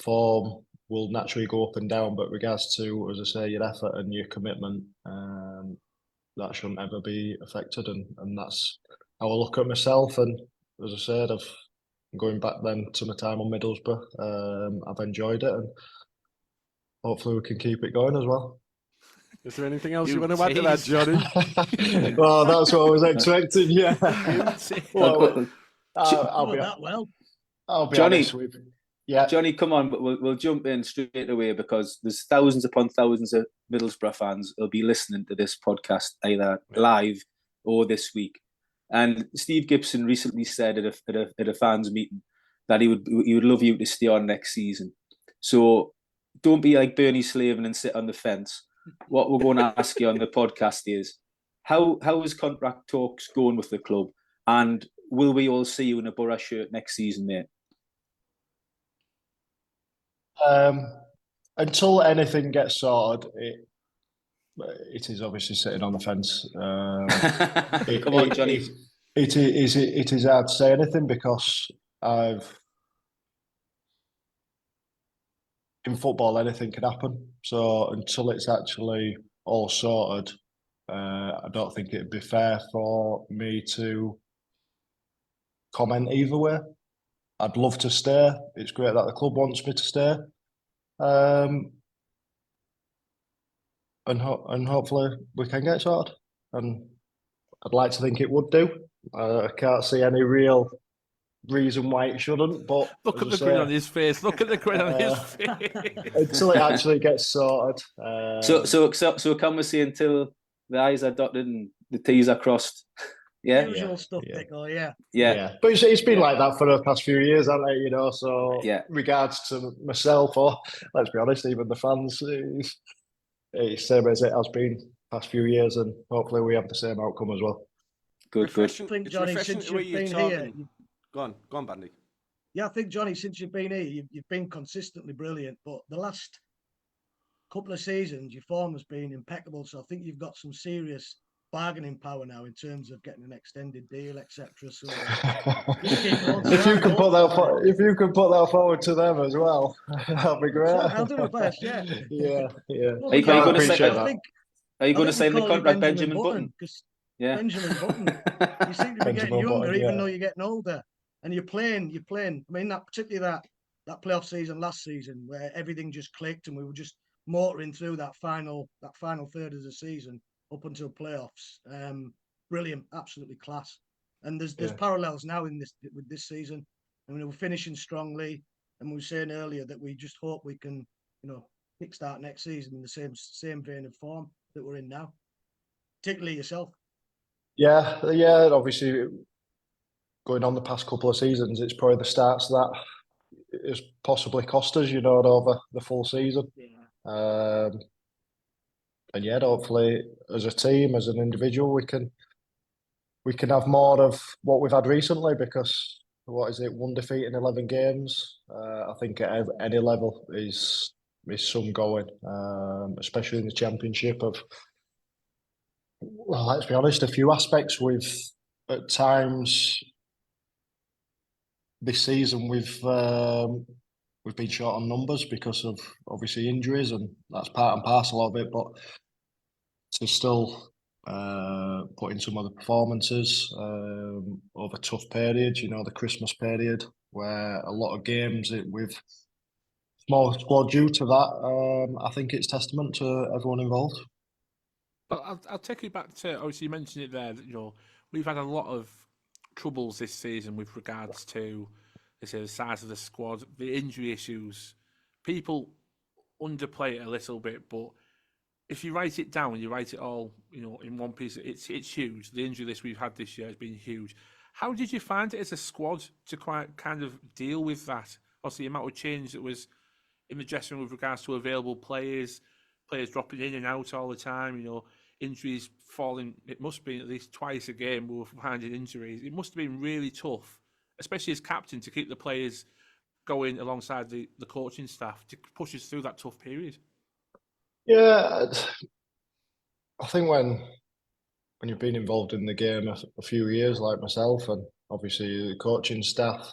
Form will naturally go up and down, but regards to, as I say, your effort and your commitment, that shouldn't ever be affected, and that's how I look at myself. And as I said, I'm going back then to my time on Middlesbrough. I've enjoyed it, and hopefully we can keep it going as well. Is there anything else you want to add to that, Jonny? Well, that's what I was expecting. Yeah. I'll be Jonny, honest with you. Yeah, Jonny, come on, we'll jump in straight away because there's thousands upon thousands of Middlesbrough fans who'll be listening to this podcast either live or this week. And Steve Gibson recently said at a fans meeting that he would love you to stay on next season. So don't be like Bernie Slavin and sit on the fence. What we're going to ask you on the podcast is how is contract talks going with the club, and will we all see you in a Borough shirt next season, mate? Until anything gets sorted, it is obviously sitting on the fence. Come on, Jonny. It is hard to say anything because in football anything can happen. So until it's actually all sorted, I don't think it'd be fair for me to comment either way. I'd love to stay. It's great that the club wants me to stay. And hopefully we can get sorted. And I'd like to think it would do. I can't see any real reason why it shouldn't. But look at the grin on his face. Look at the grin on his face. Until it actually gets sorted. So can we say until the I's are dotted and the T's are crossed? Yeah, usual stuff, Pickle. Yeah. But it's been like that for the past few years, hasn't it? You know, so regards to myself, or let's be honest, even the fans, it's same as it has been past few years, and hopefully we have the same outcome as well. Good. I think, Jonny, since you've been here, go on, Bandy. Yeah, I think, Jonny, since you've been here, you've been consistently brilliant. But the last couple of seasons, your form has been impeccable. So I think you've got some serious bargaining power now in terms of getting an extended deal, etc. So if you can put that forward to them as well, that'd be great. I'll do my best. Yeah. Well, are you going to sign the contract, Benjamin Button? Yeah, Benjamin Button. You seem to be getting younger, even though you're getting older, and you're playing. I mean, particularly that playoff season last season, where everything just clicked and we were just motoring through that final third of the season up until playoffs. Brilliant, absolutely class. And there's parallels now with this season. I mean, we're finishing strongly, and we were saying earlier that we just hope we can, kickstart next season in the same vein of form that we're in now. Particularly yourself. Yeah. Obviously, going on the past couple of seasons, it's probably the starts that has possibly cost us, over the full season. Yeah. And hopefully, as a team, as an individual, we can have more of what we've had recently. Because what is it? 1 defeat in 11 games. I think at any level is some going, especially in the Championship. Well, let's be honest, a few aspects at times this season we've been short on numbers because of obviously injuries, and that's part and parcel of it. But to still put in some of the performances over tough periods, the Christmas period where a lot of games with small squad due to that, I think it's testament to everyone involved. But I'll take you back to, obviously you mentioned it there, that we've had a lot of troubles this season with regards to the size of the squad, the injury issues. People underplay it a little bit, but if you write it down, you write it all, in one piece, it's huge. The injury list we've had this year has been huge. How did you find it as a squad to quite kind of deal with that? Obviously, the amount of change that was in the dressing room with regards to available players dropping in and out all the time, injuries falling. It must be at least twice a game we were finding injuries. It must have been really tough, especially as captain, to keep the players going alongside the coaching staff to push us through that tough period. Yeah, I think when you've been involved in the game a few years, like myself, and obviously the coaching staff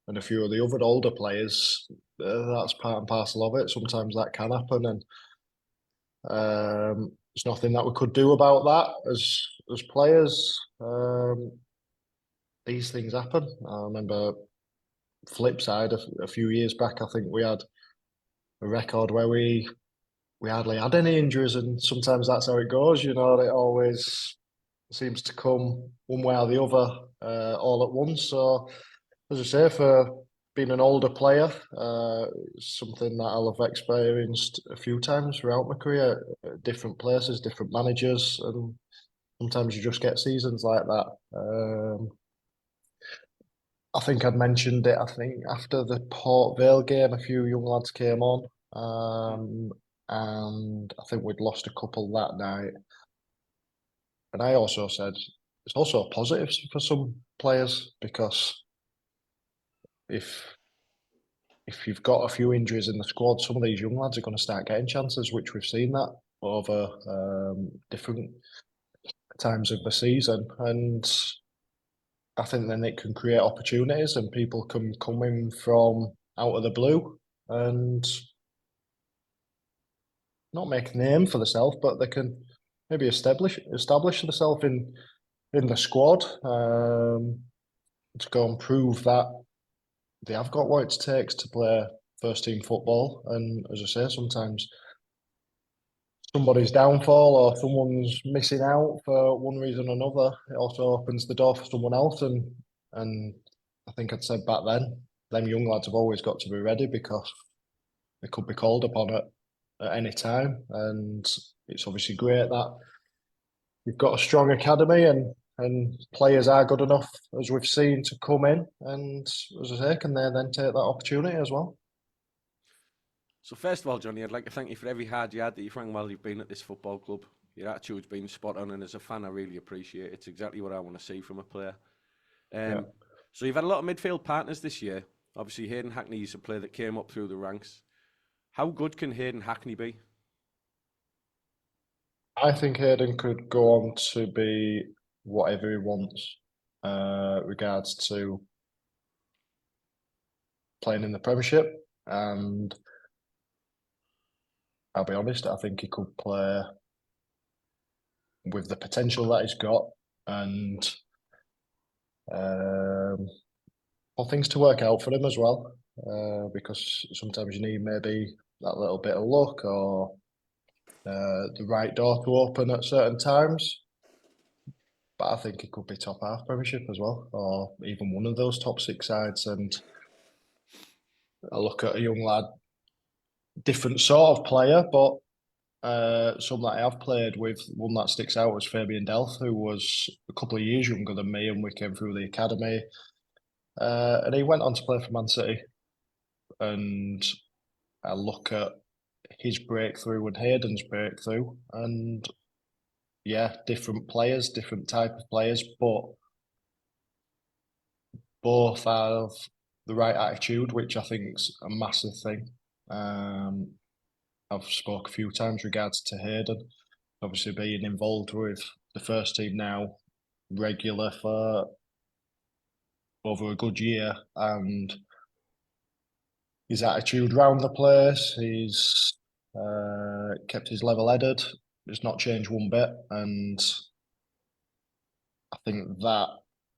and a few of the other older players, that's part and parcel of it. Sometimes that can happen, and there's nothing that we could do about that as players. These things happen. I remember flip side a few years back. I think we had a record where we hardly had any injuries, and sometimes that's how it goes. You know, it always seems to come one way or the other all at once. So, as I say, for being an older player, it's something that I'll have experienced a few times throughout my career, at different places, different managers, and sometimes you just get seasons like that. I think I'd mentioned it. I think after the Port Vale game, a few young lads came on, and I think we'd lost a couple that night. And I also said it's also a positive for some players, because if you've got a few injuries in the squad, some of these young lads are going to start getting chances, which we've seen that over different times of the season. And I think then it can create opportunities, and people can come in from out of the blue and not make a name for themselves, but they can maybe establish themselves in the squad, to go and prove that they have got what it takes to play first team football. And as I say, sometimes somebody's downfall or someone's missing out for one reason or another, it also opens the door for someone else. And I think I'd said back then, them young lads have always got to be ready, because they could be called upon at any time. And it's obviously great that you've got a strong academy, and players are good enough, as we've seen, to come in. And as I say, can they then take that opportunity as well? So first of all, Jonny, I'd like to thank you for every hard yard that you've run while you've been at this football club. Your attitude's been spot on, and as a fan, I really appreciate it. It's exactly what I want to see from a player. So you've had a lot of midfield partners this year. Obviously, Hayden Hackney is a player that came up through the ranks. How good can Hayden Hackney be? I think Hayden could go on to be whatever he wants, regards to playing in the Premiership. And I'll be honest, I think he could play with the potential that he's got, and for things to work out for him as well, because sometimes you need maybe that little bit of luck, or the right door to open at certain times. But I think he could be top half Premiership as well, or even one of those top 6 sides. And I look at a young lad, different sort of player, but some that I have played with, one that sticks out was Fabian Delph, who was a couple of years younger than me, and we came through the academy. And he went on to play for Man City. And I look at his breakthrough and Hayden's breakthrough, and yeah, different players, different type of players, but both have the right attitude, which I think is a massive thing. I've spoke a few times regards to Hayden, obviously being involved with the first team now, regular for over a good year, and his attitude round the place, he's kept his level headed. It's not changed one bit, and I think that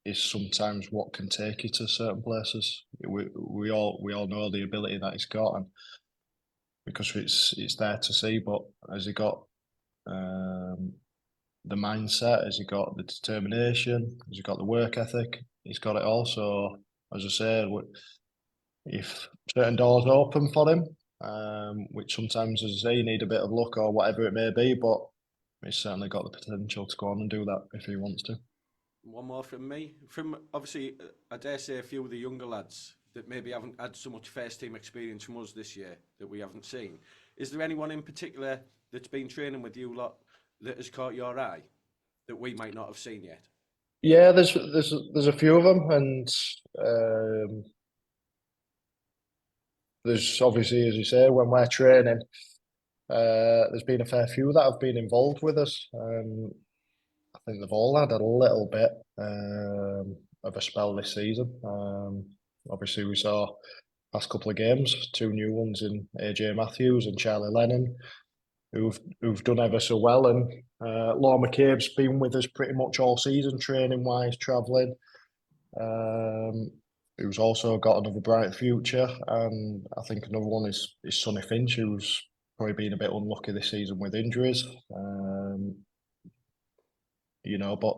is sometimes what can take you to certain places. We all know the ability that he's got, and because it's there to see. But has he got the mindset? Has he got the determination? Has he got the work ethic? He's got it all. So, as I said, if certain doors open for him, which sometimes, as I say, you need a bit of luck or whatever it may be, but he's certainly got the potential to go on and do that if he wants to. One more from me. From obviously, I dare say a few of the younger lads that maybe haven't had so much first team experience from us this year that we haven't seen. Is there anyone in particular that's been training with you lot that has caught your eye that we might not have seen yet? Yeah, there's a few of them, and there's obviously, as you say, when we're training, There's been a fair few that have been involved with us. I think they've all had a little bit of a spell this season. Obviously, we saw last couple of games, 2 new ones in AJ Matthews and Charlie Lennon, who've done ever so well. And Law McCabe's been with us pretty much all season, training wise, travelling. Who's also got another bright future, and I think another one is Sonny Finch, who's probably been a bit unlucky this season with injuries. But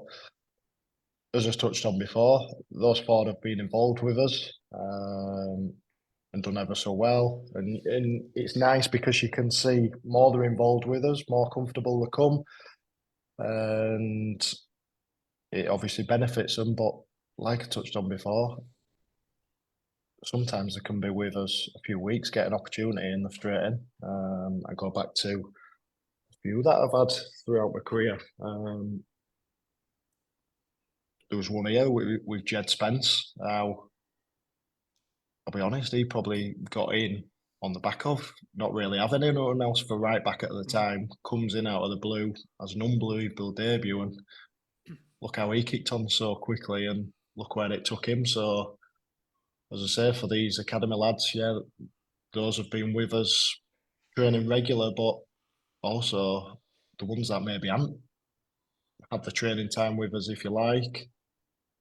as I touched on before, those 4 have been involved with us and done ever so well. And it's nice because you can see more they're involved with us, more comfortable they come, and it obviously benefits them. But like I touched on before, sometimes they can be with us a few weeks, get an opportunity, and they're straight in. I go back to a few that I've had throughout my career. There was one here with Jed Spence. Now, I'll be honest, he probably got in on the back of not really having anyone else for right back at the time. Comes in out of the blue, has an unbelievable debut, and look how he kicked on so quickly, and look where it took him. So, as I say, for these academy lads, yeah, those have been with us training regular, but also the ones that maybe haven't had the training time with us, if you like,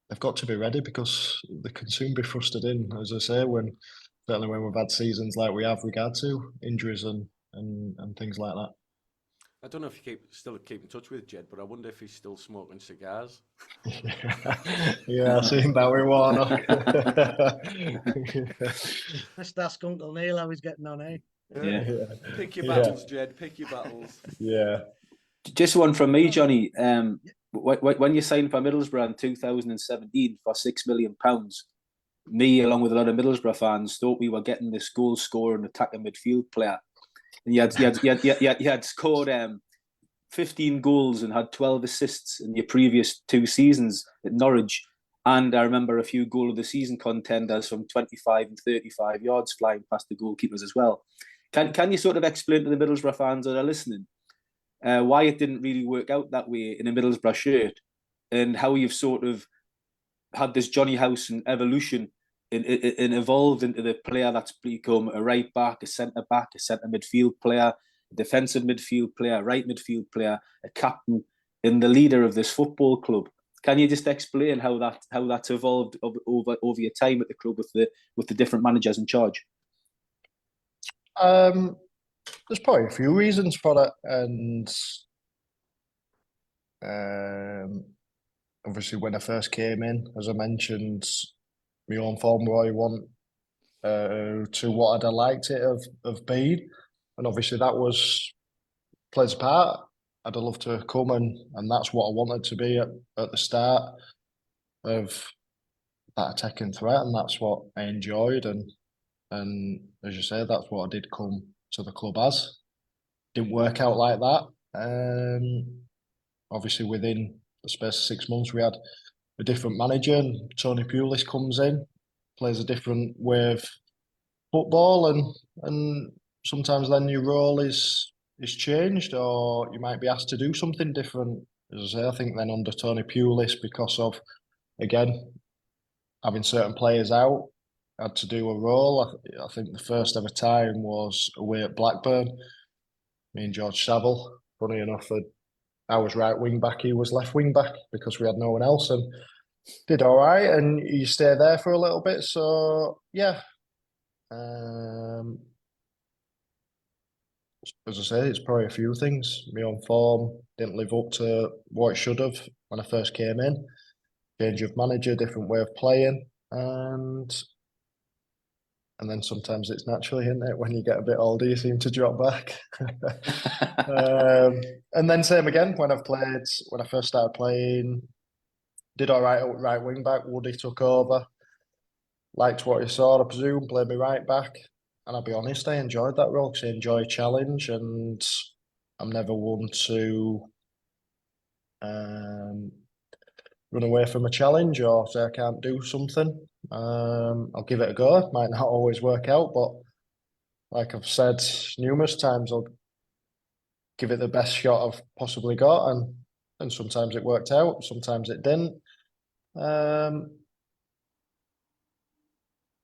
they've got to be ready because they can soon be thrusted in, as I say, certainly when we've had seasons like we have regard to injuries and things like that. I don't know if you still keep in touch with Jed, but I wonder if he's still smoking cigars. Yeah, I've seen that with Warnock. Let's ask Uncle Neil how he's getting on, eh? Yeah. Pick your battles, Jed. Pick your battles. Yeah. Just one from me, Johnny. When you signed for Middlesbrough in 2017 for £6 million, me, along with a lot of Middlesbrough fans, thought we were getting this goal scorer and attacking midfield player. And you had scored 15 goals and had 12 assists in your previous 2 seasons at Norwich. And I remember a few goal of the season contenders from 25 and 35 yards flying past the goalkeepers as well. Can you sort of explain to the Middlesbrough fans that are listening why it didn't really work out that way in a Middlesbrough shirt, and how you've sort of had this Jonny Howson evolution and evolved into the player that's become a right back, a centre midfield player, a defensive midfield player, right midfield player, a captain, and the leader of this football club? Can you just explain how that's evolved over your time at the club with the different managers in charge? There's probably a few reasons for that, and obviously when I first came in, as I mentioned, my own form where I want to what I'd liked it have been, and obviously that plays a part. I'd have loved to come and that's what I wanted to be at the start of that attacking threat, and that's what I enjoyed, and as you say, that's what I did come to the club as. Didn't work out like that. Obviously within the space of 6 months we had a different manager, and Tony Pulis comes in, plays a different way of football, and sometimes then your role is changed, or you might be asked to do something different. As I say, I think then under Tony Pulis, because of, again, having certain players out, I had to do a role. I think the first ever time was away at Blackburn. Me and George Saville, funny enough, I was right wing back, he was left wing back because we had no one else, and did all right, and you stay there for a little bit. So yeah, as I say, it's probably a few things. My own form didn't live up to what it should have when I first came in. Change of manager, different way of playing, and then sometimes it's naturally, isn't it? When you get a bit older, you seem to drop back. And then same again when I first started playing, did all right at right wing back. Woody took over, liked what he saw, I presume, played me right back. And I'll be honest, I enjoyed that role because I enjoy a challenge, and I'm never one to run away from a challenge or say I can't do something. I'll give it a go. It might not always work out, but like I've said numerous times, give it the best shot I've possibly got, and sometimes it worked out, sometimes it didn't.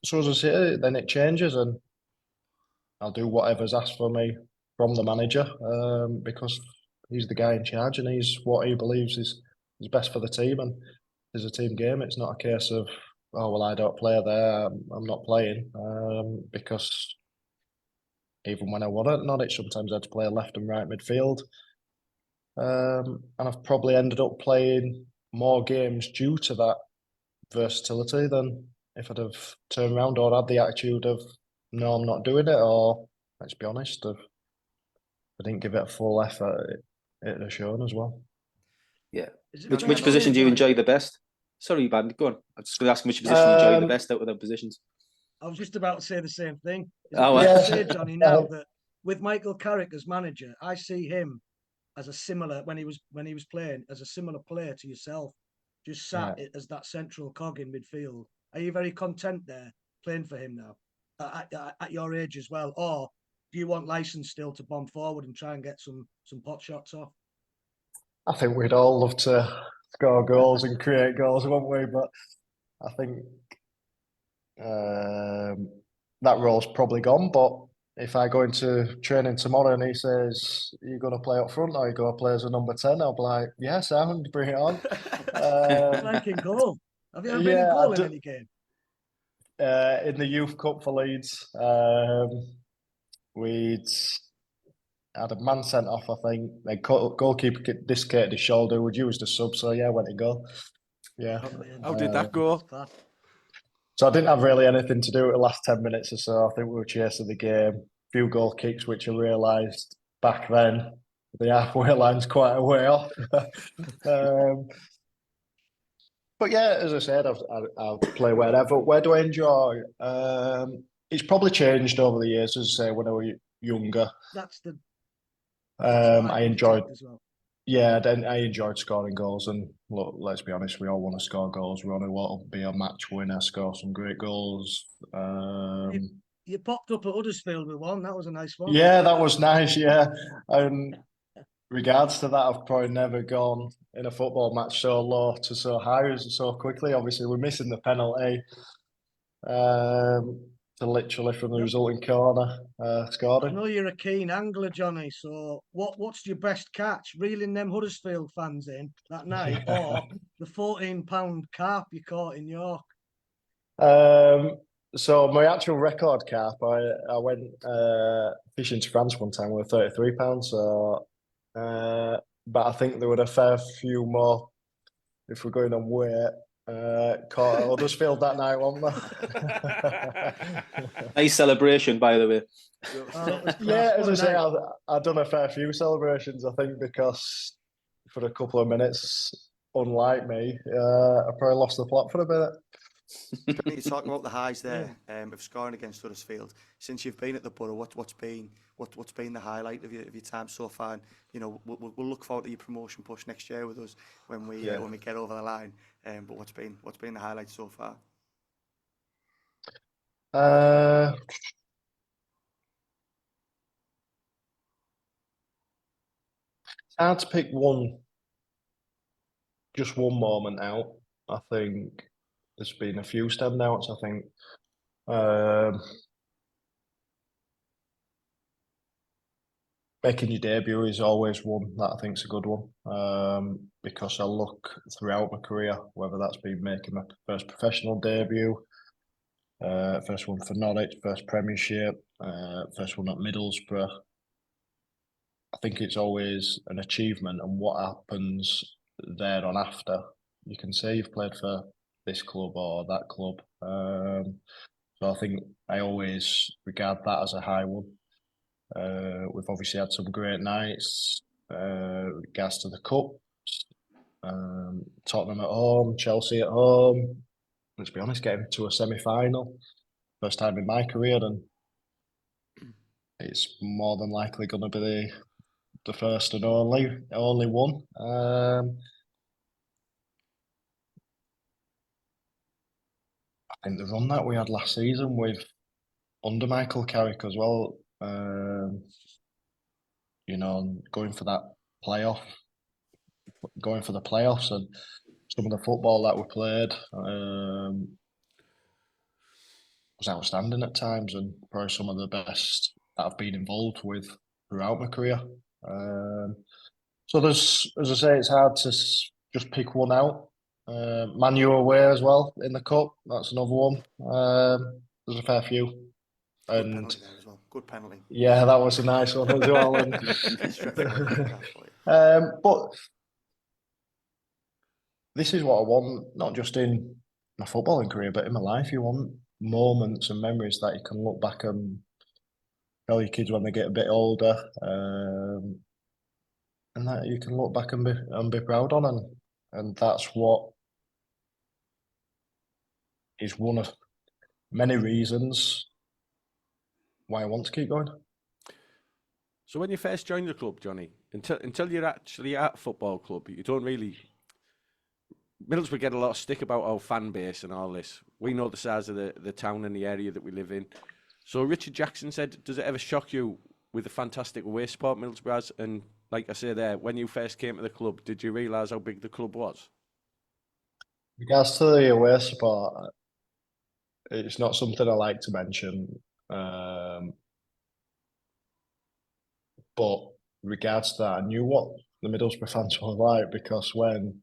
So as I say, then it changes, and I'll do whatever's asked for me from the manager, because he's the guy in charge and he's what he believes is best for the team. And it's a team game. It's not a case of, oh, well, I don't play there, I'm not playing, because even when I won at Norwich, sometimes I had to play left and right midfield. And I've probably ended up playing more games due to that versatility than if I'd have turned around or had the attitude of, no, I'm not doing it, or let's be honest, if I didn't give it a full effort, it'd have shown as well. Yeah. Which position do you enjoy the best? Sorry, Band, go on. I'm just going to ask which position you enjoy the best out of them positions. I was just about to say the same thing. I say, Johnny, now that with Michael Carrick as manager, I see him as a similar, when he was playing, as a similar player to yourself, just sat as that central cog in midfield. Are you very content there playing for him now, at your age as well, or do you want license still to bomb forward and try and get some pot shots off? I think we'd all love to score goals and create goals, wouldn't we? But I think that role's probably gone. But if I go into training tomorrow and he says, you're going to play up front or you're going to play as a number 10, I'll be like, yeah, sound, bring it on. Like in goal. Have you ever been in goal in any game? In the Youth Cup for Leeds, we'd had a man sent off, I think. The goalkeeper dislocated his shoulder. Would use the sub, so yeah, went to goal. Yeah. How did that go? So I didn't have really anything to do with the last 10 minutes or so. I think we were chasing the game. A few goal kicks, which I realised back then the halfway line's quite a way off. But yeah, as I said, I'll play wherever. Where do I enjoy? It's probably changed over the years, as I say, when I was younger. That's the. I enjoyed. Well. Yeah, then I enjoyed scoring goals, and look, let's be honest, we all want to score goals. We only want to be a match winner, score some great goals. You popped up at Huddersfield with one. That was a nice one. Yeah, that was nice. Yeah, and regards to that, I've probably never gone in a football match so low to so high so quickly. Obviously, we're missing the penalty. To literally from the resulting corner, scored it. I know you're a keen angler, Johnny. So what's your best catch? Reeling them Huddersfield fans in that night, or the 14-pound carp you caught in York? So my actual record carp, I went fishing to France one time with 33 pounds. So, but I think there were a fair few more if we're going on weight. Caught at Huddersfield that night, wasn't there? Nice celebration, by the way. Yeah, as I say, I've done a fair few celebrations, I think, because for a couple of minutes, unlike me, I probably lost the plot for a bit. You're talking about the highs there of scoring against Huddersfield. Since you've been at the Borough, what's been the highlight of your time so far? And, you know, we'll look forward to your promotion push next year with us when we get over the line. But what's been the highlight so far? It's hard to pick just one moment out. I think there's been a few standouts. I think making your debut is always one that I think is a good one, because I look throughout my career, whether that's been making my first professional debut, first one for Norwich, first Premiership, first one at Middlesbrough. I think it's always an achievement, and what happens there on after. You can say you've played for this club or that club. So I think I always regard that as a high one. We've obviously had some great nights regards to the cups. Tottenham at home, Chelsea at home. Let's be honest, getting to a semi-final, first time in my career, and it's more than likely going to be the first and only one. I think the run that we had last season with under Michael Carrick as well. you know, and going for the playoffs, and some of the football that we played was outstanding at times, and probably some of the best that I've been involved with throughout my career. So there's, as I say, it's hard to just pick one out. Man U away as well in the cup. That's another one. There's a fair few. Good penalty there as well. Good penalty. Yeah, that was a nice one as well. But this is what I want, not just in my footballing career, but in my life. You want moments and memories that you can look back and tell your kids when they get a bit older, and that you can look back and be proud on, and that's what is one of many reasons why I want to keep going. So when you first joined the club, Jonny, until you're actually at a football club, you don't really... Middlesbrough get a lot of stick about our fan base and all this. We know the size of the town and the area that we live in. So Richard Jackson said, does it ever shock you with the fantastic away support Middlesbrough has? And like I say there, when you first came to the club, did you realise how big the club was? In regards to the away support, it's not something I like to mention. But regards to that, I knew what the Middlesbrough fans were like, because when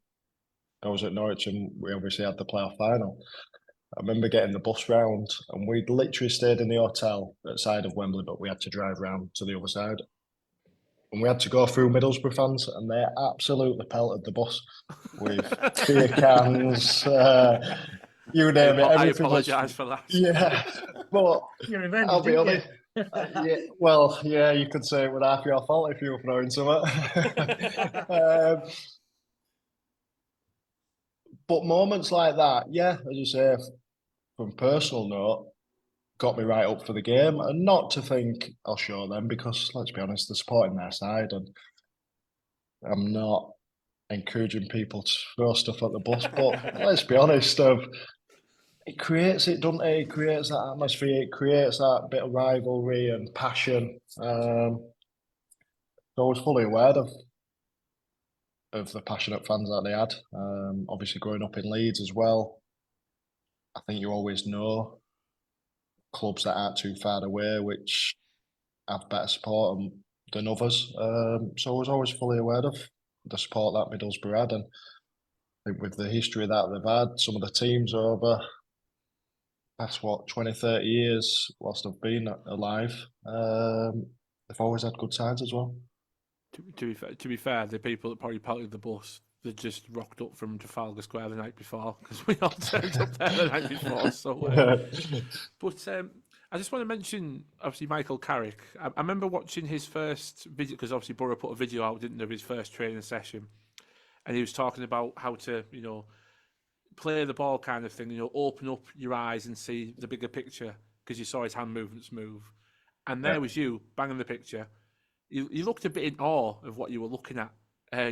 I was at Norwich and we obviously had the playoff final, I remember getting the bus round and we'd literally stayed in the hotel at the side of Wembley, but we had to drive round to the other side. And we had to go through Middlesbrough fans, and they absolutely pelted the bus with beer cans, you name it. I apologise for that. Yeah, but You're revenge, I'll be honest. you? Yeah, you could say it was half your fault if you were throwing something. But moments like that, yeah, as you say, from personal note, got me right up for the game, and not to think I'll show them, because let's be honest, they're supporting their side, and I'm not encouraging people to throw stuff at the bus. But let's be honest, it creates it, doesn't it? It creates that atmosphere, it creates that bit of rivalry and passion. So I was fully aware of the passionate fans that they had. Obviously, growing up in Leeds as well, I think you always know clubs that aren't too far away, which have better support than others. So I was always fully aware of the support that Middlesbrough had, and I think with the history that they've had, some of the teams over past 20, 30 years whilst I've been alive, they've always had good sides as well. To be fair, the people that probably pelted the bus, they just rocked up from Trafalgar Square the night before, because we all turned up there the night before. So, but I just want to mention, obviously, Michael Carrick. I remember watching his first video, because obviously Borough put a video out, didn't they, of his first training session, and he was talking about how to, play the ball kind of thing, open up your eyes and see the bigger picture, because you saw his hand movements move. And there was you, banging the picture. You looked a bit in awe of what you were looking at.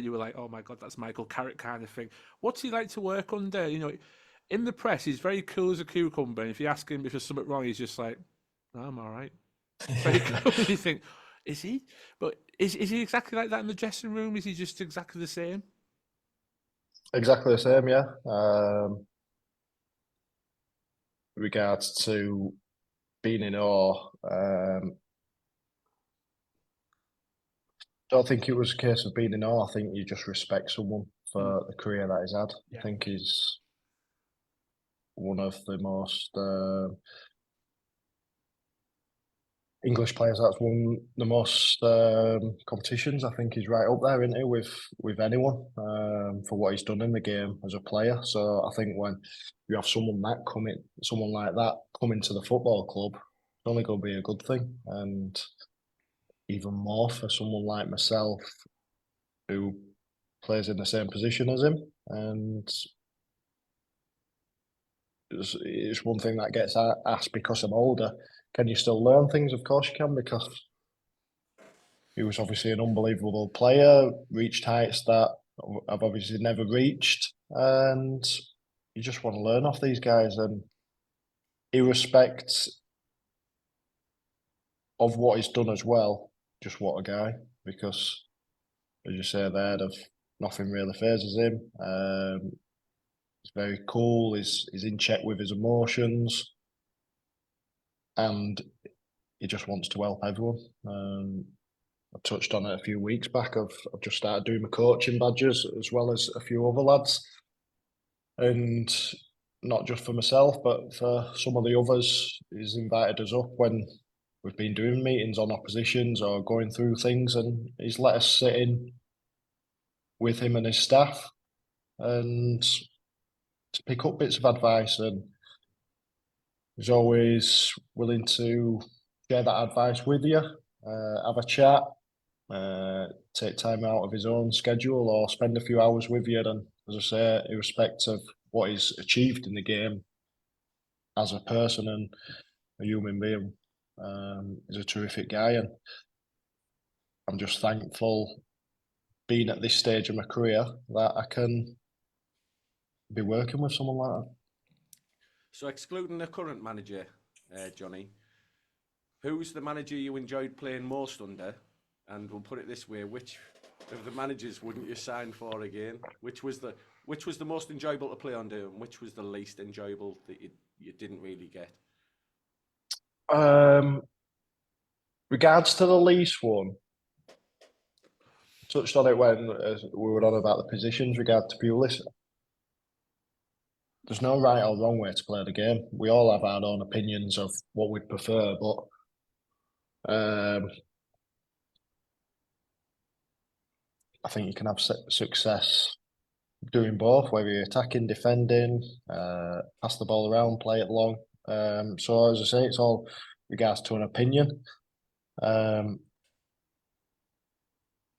You were like, oh my God, that's Michael Carrick kind of thing. What's he like to work under? In the press, he's very cool as a cucumber. And if you ask him if there's something wrong, he's just like, no, I'm all right. Very cool. You think, is he? But is he exactly like that in the dressing room? Is he just exactly the same? Exactly the same, yeah. Regards to being in awe, don't think it was a case of being in awe. I think you just respect someone for the career that he's had. Yeah. I think he's one of the most English players that's won the most competitions. I think he's right up there, isn't he, with anyone for what he's done in the game as a player. So I think when you have someone like that coming to the football club, it's only going to be a good thing. And even more for someone like myself, who plays in the same position as him. And it's one thing that gets asked because I'm older. Can you still learn things? Of course you can, because he was obviously an unbelievable player, reached heights that I've obviously never reached. And you just want to learn off these guys. And irrespective of what he's done as well, just what a guy. because, as you say there, nothing really phases him. He's very cool. He's in check with his emotions, and he just wants to help everyone. I touched on it a few weeks back. I've just started doing my coaching badges as well as a few other lads, and not just for myself, but for some of the others. He's invited us up when we've been doing meetings on oppositions or going through things, and he's let us sit in with him and his staff and to pick up bits of advice, and he's always willing to share that advice with you, have a chat, take time out of his own schedule or spend a few hours with you. And as I say, irrespective of what he's achieved in the game as a person and a human being, he's a terrific guy, and I'm just thankful being at this stage of my career that I can be working with someone like that. So excluding the current manager, Jonny, who's the manager you enjoyed playing most under? And we'll put it this way: which of the managers wouldn't you sign for again? Which was the most enjoyable to play under, and which was the least enjoyable that you didn't really get? Regards to the least one, touched on it when we were on about the positions. Regard to Pulis, there's no right or wrong way to play the game. We all have our own opinions of what we'd prefer, but I think you can have success doing both, whether you're attacking, defending, pass the ball around, play it long. So as I say, it's all regards to an opinion. And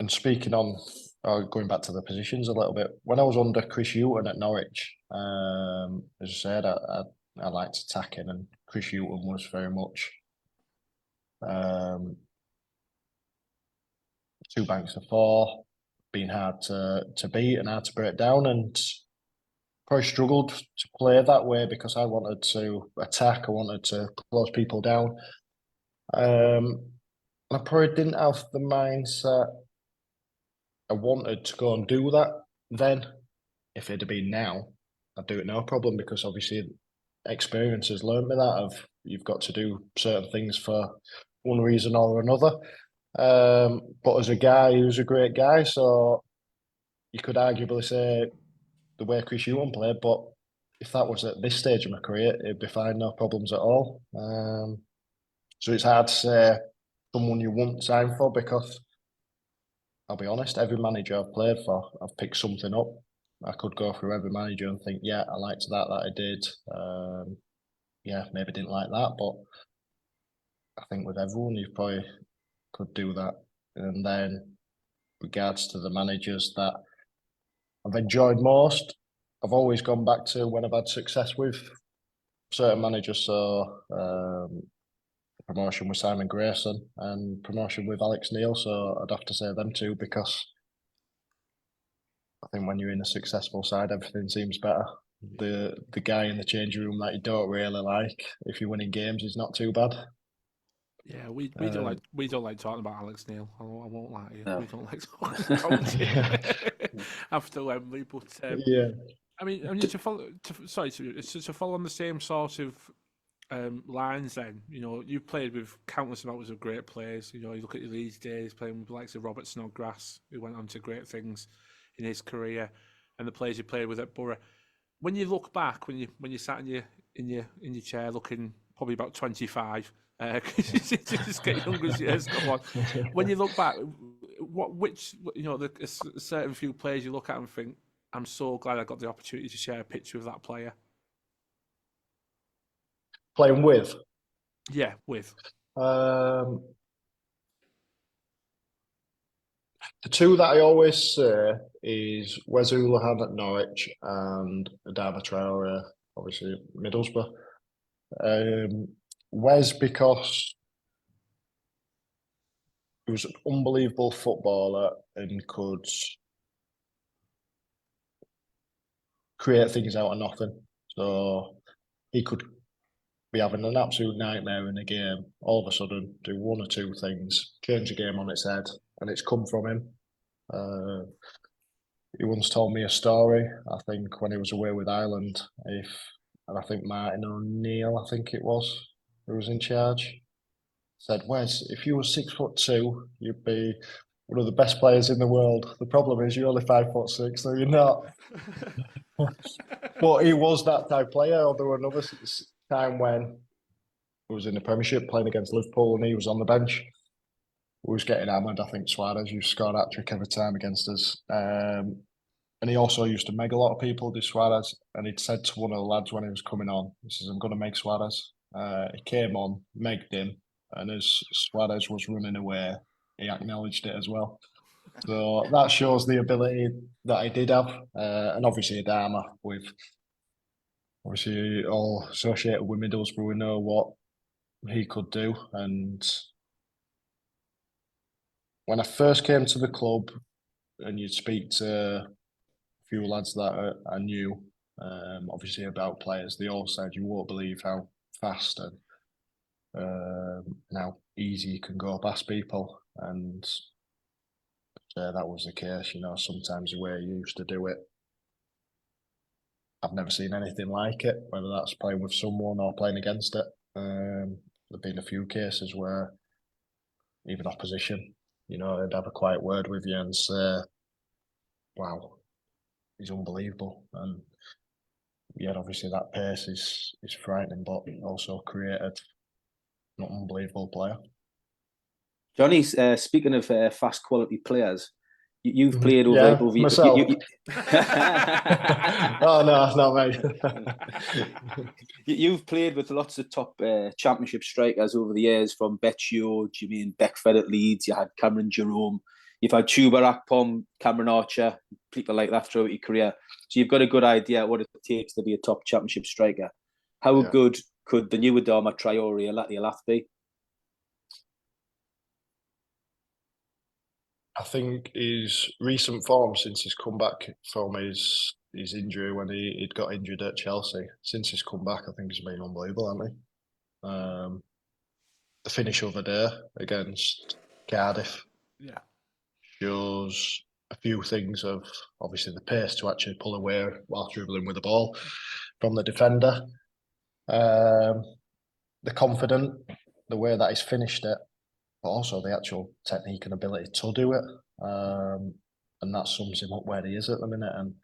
speaking on, going back to the positions a little bit, when I was under Chris Hughton at Norwich, as I said, I liked attacking, and Chris Hughton was very much two banks of four, being hard to beat and hard to break down, and probably struggled to play that way because I wanted to attack, I wanted to close people down. I probably didn't have the mindset I wanted to go and do that then. If it'd have been now, I'd do it no problem, because obviously experience has learned me that you've got to do certain things for one reason or another. But as a guy, he was a great guy, so you could arguably say the way Chris Hughton played, but if that was at this stage of my career, it'd be fine, no problems at all. So it's hard to say someone you won't sign for, because I'll be honest, every manager I've played for, I've picked something up. I could go through every manager and think, yeah, I liked that I did. Yeah, maybe didn't like that, but I think with everyone, you probably could do that. And then, regards to the managers that I've enjoyed most, I've always gone back to when I've had success with certain managers. So, promotion with Simon Grayson and promotion with Alex Neil. So I'd have to say them two, because I think when you're in a successful side, everything seems better. The guy in the changing room that you don't really like, if you're winning games, is not too bad. Yeah, we don't like talking about Alex Neil. I won't lie to you. No. We don't like talking about him after Wembley. But yeah, I mean, to follow on the same sort of lines. Then you've played with countless amounts of great players. You look at your Leeds days, playing with the likes of Robert Snodgrass, who went on to great things in his career, and the players you played with at Borough. When you look back, when you sat in your chair, looking probably about 25. Because you just get younger as years go on. When you look back, there's a certain few players you look at and think, I'm so glad I got the opportunity to share a picture with that player. Playing with? Yeah, with. The two that I always say is Wes Houlihan at Norwich and Adama Traore, obviously Middlesbrough. Wes, because he was an unbelievable footballer and could create things out of nothing. So he could be having an absolute nightmare in a game, all of a sudden do one or two things, change the game on its head, and it's come from him. He once told me a story, I think, when he was away with Ireland, and I think Martin O'Neill, I think it was, who was in charge, said, Wes, if you were 6'2", you'd be one of the best players in the world. The problem is you're only 5'6", so you're not. But he was that type of player. There were another time when he was in the Premiership playing against Liverpool and he was on the bench. We was getting hammered. I think Suarez used to score a hat-trick every time against us. And he also used to meg a lot of people, this Suarez. And he'd said to one of the lads when he was coming on, he says, I'm going to meg Suarez. He came on, megged him. And as Suarez was running away, he acknowledged it as well. So that shows the ability that he did have. And obviously Adama, with obviously all associated with Middlesbrough, we know what he could do. And when I first came to the club, and you'd speak to a few lads that I knew, obviously about players, they all said you won't believe how fast and how easy you can go past people. And that was the case. Sometimes the way you used to do it, I've never seen anything like it, whether that's playing with someone or playing against it. There've been a few cases where even opposition, they'd have a quiet word with you and say, wow, he's unbelievable. And yeah, obviously that pace is frightening, but also created an unbelievable player. Johnny, speaking of fast quality players, you've played over myself. Oh no, not me. You've played with lots of top Championship strikers over the years, from Becchio, Jermaine Beckford at Leeds. You had Cameron Jerome. You've had Chuba Akpom, Cameron Archer, people like that throughout your career. So you've got a good idea what it takes to be a top Championship striker. How good could the new Adama Traore or Lath be? I think his recent form since he's come back from his injury, when he'd got injured at Chelsea, since he's come back, I think he's been unbelievable, hasn't he? The finish over there against Cardiff shows a few things of obviously the pace to actually pull away while dribbling with the ball from the defender. The confident, the way that he's finished it, but also the actual technique and ability to do it. And that sums him up where he is at the minute. And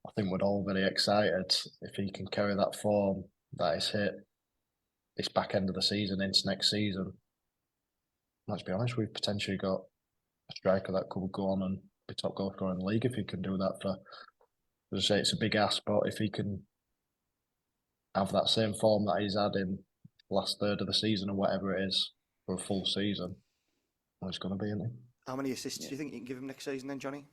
I think we're all very excited if he can carry that form that he's hit this back end of the season into next season. Let's be honest, we've potentially got a striker that could go on and be top goal scorer in the league if he can do that for, as I say, it's a big ask, but if he can have that same form that he's had in the last third of the season or whatever it is for a full season, well, it's going to be, isn't it? How many assists do you think you can give him next season then, Johnny?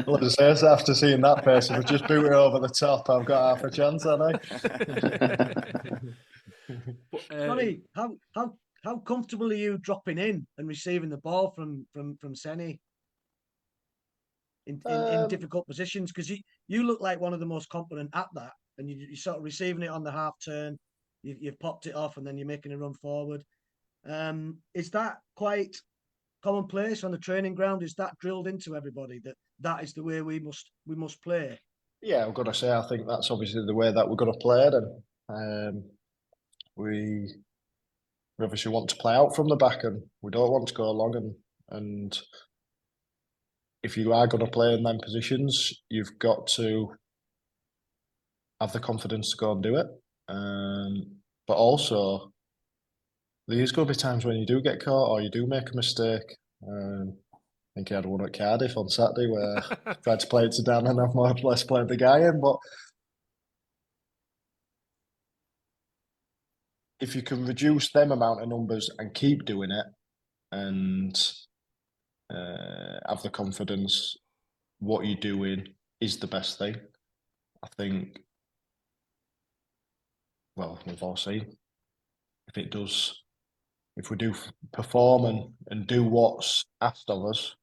Well, as I say, after seeing that pace, if I just boot it over the top, I've got half a chance, haven't I? Johnny, how comfortable are you dropping in and receiving the ball from Senny in difficult positions? Because you look like one of the most competent at that, and you're sort of receiving it on the half turn. You've popped it off, and then you're making a run forward. Is that quite commonplace on the training ground? Is that drilled into everybody that is the way we must play? Yeah, I'm gonna say I think that's obviously the way that we're gonna play it, and we obviously want to play out from the back, and we don't want to go long. And if you are going to play in them positions, you've got to have the confidence to go and do it. But also, there's going to be times when you do get caught or you do make a mistake. I think he had one at Cardiff on Saturday where I tried to play it to Dan and I've more or less played the guy in. But if you can reduce them amount of numbers and keep doing it and have the confidence, what you're doing is the best thing. I think, well, we've all seen, if we do perform and do what's asked of us,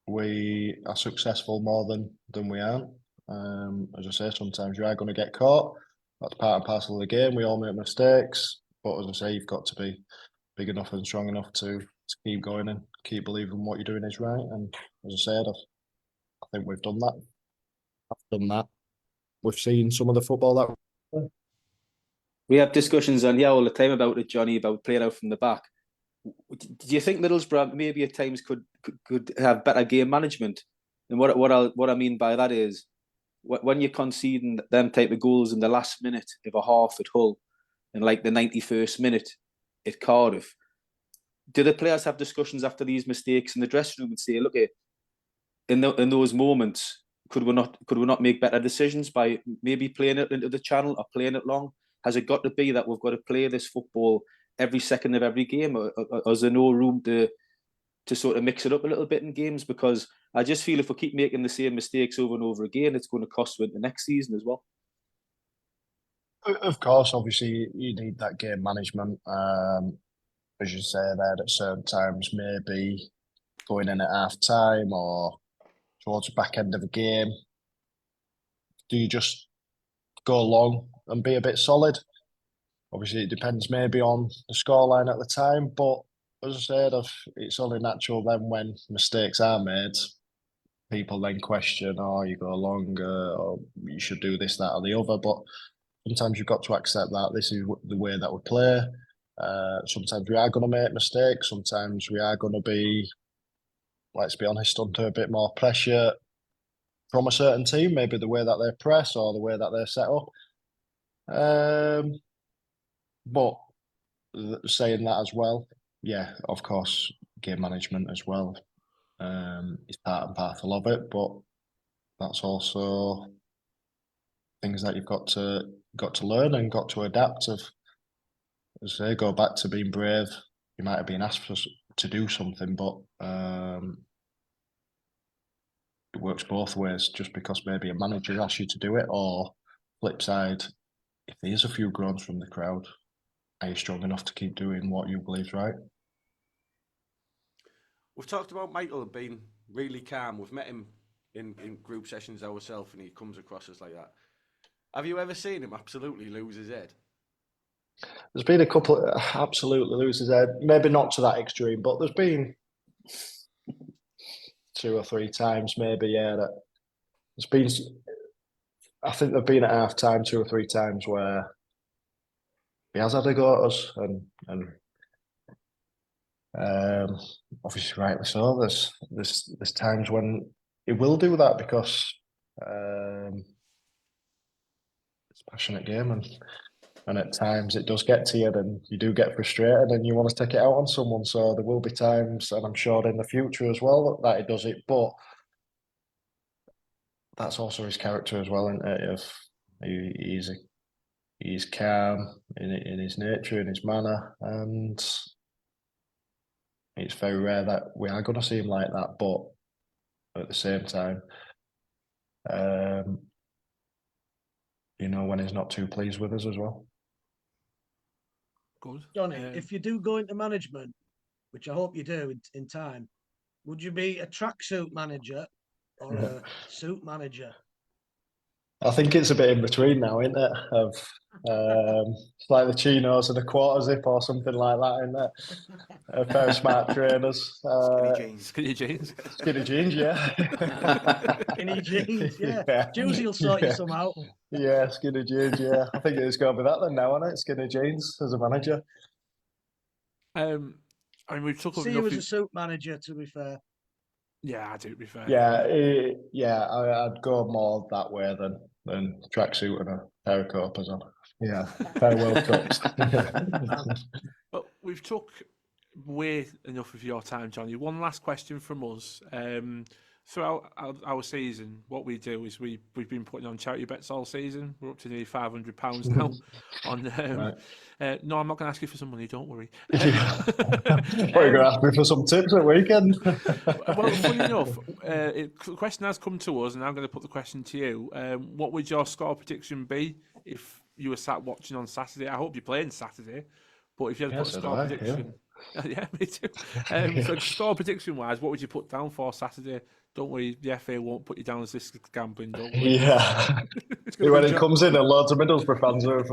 we are successful more than we aren't. As I say, sometimes you are going to get caught. That's part and parcel of the game. We all make mistakes. But as I say, you've got to be big enough and strong enough to keep going and keep believing what you're doing is right. And as I said, I think we've done that. I've done that. We've seen some of the football that we have discussions on all the time about it, Johnny, about playing out from the back. Do you think Middlesbrough maybe at times could have better game management? And what I mean by that is when you're conceding them type of goals in the last minute of a half at Hull and like the 91st minute at Cardiff, do the players have discussions after these mistakes in the dressing room and say, look, in those moments, could we not make better decisions by maybe playing it into the channel or playing it long? Has it got to be that we've got to play this football every second of every game, or is there no room to sort of mix it up a little bit in games? Because I just feel if we keep making the same mistakes over and over again, it's going to cost us the next season as well. Of course, obviously, you need that game management. As you say there, at certain times, maybe going in at half time or towards the back end of the game. Do you just go long and be a bit solid? Obviously, it depends maybe on the scoreline at the time, but as I said, it's only natural then when mistakes are made, people then question, you go longer, or you should do this, that, or the other. But sometimes you've got to accept that this is the way that we play. Sometimes we are going to make mistakes. Sometimes we are going to be, let's be honest, under a bit more pressure from a certain team, maybe the way that they press or the way that they're set up. But saying that as well, yeah, of course, game management as well is part and parcel of it. But that's also things that you've got to learn and got to adapt. As I say, go back to being brave. You might have been asked to do something, but it works both ways. Just because maybe a manager asks you to do it, or flip side, if there's a few groans from the crowd, are you strong enough to keep doing what you believe is right? We've talked about Michael being really calm. We've met him in group sessions ourselves, and he comes across as like that. Have you ever seen him absolutely lose his head? There's been a couple absolutely lose his head. Maybe not to that extreme, but there's been 2 or 3 times maybe, that there's been, I think they've been at half time 2 or 3 times where he has had a go at us, and obviously rightly so. There's times when he will do that because it's a passionate game, and at times it does get to you, and you do get frustrated, and you want to take it out on someone. So there will be times, and I'm sure in the future as well, that he does it. But that's also his character as well, isn't it? He's calm in his nature, in his manner, and it's very rare that we are going to see him like that. But at the same time, when he's not too pleased with us as well. Good. Johnny, if you do go into management, which I hope you do in time, would you be a tracksuit manager or a suit manager? I think it's a bit in between now, isn't it? Of like the chinos and a quarter zip or something like that, isn't it? A pair of smart trainers. Skinny jeans. Skinny jeans, yeah. Skinny jeans, yeah. Juicy will sort you somehow. Yeah, skinny jeans, yeah. I think it's going to be that then now, isn't it? Skinny jeans as a manager. We've took See you as a suit manager, to be fair. Yeah, I do, to be fair. Yeah, I'd go more that way than tracksuit and a pair of corpers on. Yeah, pair of World Cups. But we've took way enough of your time, Johnny. One last question from us. Throughout our season, what we do is we've been putting on charity bets all season. We're up to nearly £500 now. No, I'm not going to ask you for some money. Don't worry. What are you going to ask me for some tips at weekend? Well, funny enough, the question has come to us, and I'm going to put the question to you. What would your score prediction be if you were sat watching on Saturday? I hope you're playing Saturday, but if you had to put a score prediction. Yeah, me too. So score prediction wise, what would you put down for Saturday? Don't worry, the FA won't put you down as this gambling. Don't worry. Yeah. When it comes in, and loads of Middlesbrough fans have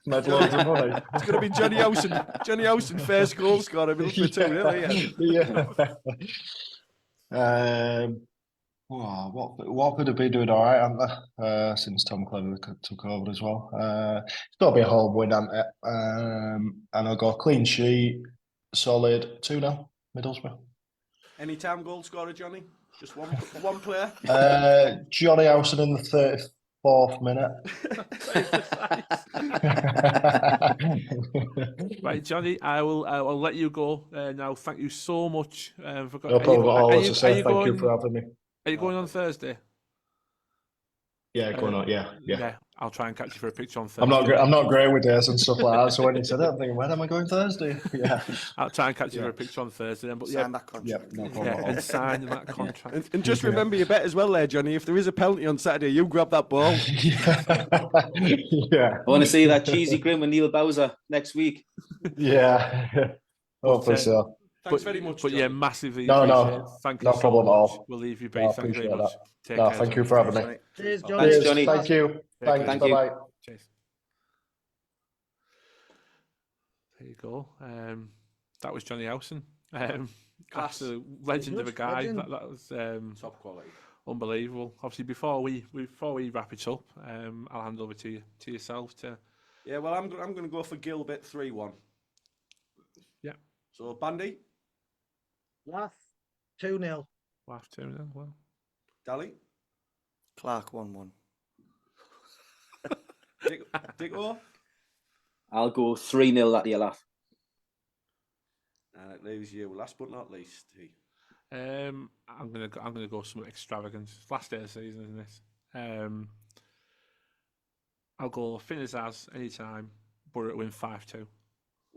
made loads of money. It's going to be Jonny Howson. Jonny Howson, first goal scorer, Middlesbrough 2, really. Yeah. Watford have been doing all right, haven't they? Since Tom Clever took over as well. It's got to be a home win, hasn't it? And I'll go clean sheet, solid 2-0, Middlesbrough. Anytime goal scorer, Johnny? Just one player? Jonny Howson in the 34th minute. Right, Johnny, I'll let you go now. Thank you so much. No problem at all. Thank you for having me. Are you going on Thursday? Yeah, going on. Yeah. I'll try and catch you for a picture on Thursday. I'm not great with days and stuff like that. So when you said that, I'm thinking, when am I going Thursday? Yeah. I'll try and catch you for a picture on Thursday then. But sign that contract. No problem. And sign that contract. And just remember your bet as well there, Johnny. If there is a penalty on Saturday, you grab that ball. Yeah. I want to see that cheesy grin with Neil Bowser next week. Yeah. Hopefully so. Thanks very much. But yeah, massively No. appreciate it. Thank you No so problem at much. all. We'll leave you be. No, Thank you very appreciate much. that. Take No, care, thank Johnny. you for having me. Cheers, Johnny. Thanks, Johnny. Thank you. Thanks. Thank you. Bye-bye. Cheers. There you go. That was Jonny Howson. Absolute legend of a guy. That was Top quality. Unbelievable. Obviously, before we wrap it up, I'll hand over to yourself to. Yeah, well, I'm going to go for Gilbert 3-1. Yeah. So Bandy, Lath 2-0. Laugh 2-0. Well, Dally, Clarke 1-1. Dicko, I'll go 3-0 Latte Lath. and it leaves you last but not least. I'm gonna go something extravagant. It's last day of the season, isn't it? I'll go Azaz anytime, but it'll win 5-2.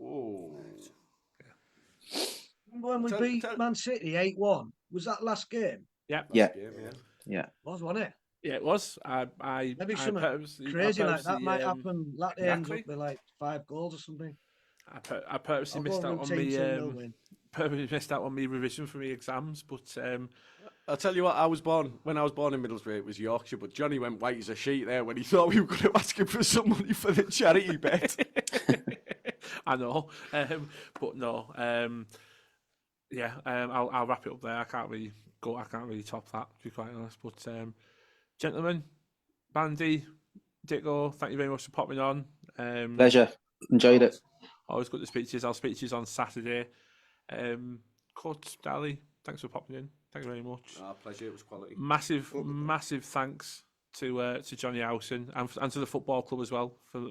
Oh. Remember when we beat Man City 8-1? Was that last game? Yeah. Yeah. It was, wasn't it? Yeah, it was. Maybe something crazy like that might happen. Latte ends up with like 5 goals or something. I purposely missed out on me revision for my exams, but I'll tell you what, when I was born in Middlesbrough, it was Yorkshire, but Johnny went white as a sheet there when he thought we were going to ask him for some money for the charity bet. I know, but no, I'll wrap it up there. I can't really top that, to be quite honest. But gentlemen, Bandy, Dicko, thank you very much for popping on. Pleasure. Enjoyed it. Always good to speak to you. I'll speak to you on Saturday. Cut, Dally, thanks for popping in. Thank you very much. Pleasure. It was quality. Massive thanks to Jonny Howson and to the football club as well for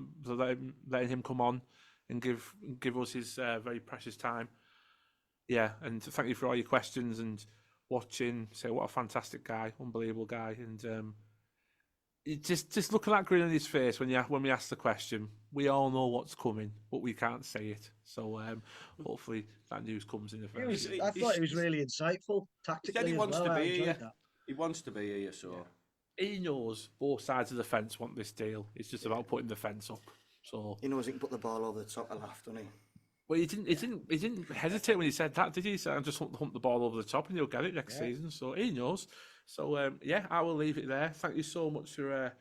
letting him come on and give us his very precious time. Yeah, and thank you for all your questions and watching. Say what a fantastic guy, unbelievable guy, and just look at that grin on his face when we ask the question. We all know what's coming, but we can't say it. So hopefully that news comes in the first. I thought he was really insightful tactically. He wants as well. to be here. He wants to be here, so he knows both sides of the fence want this deal. It's just about putting the fence up. So he knows he can put the ball over the top of Lath, doesn't he? Well, he didn't hesitate when he said that, did he? He said, "I just hump the ball over the top, and he'll get it next season." So he knows. So I will leave it there. Thank you so much for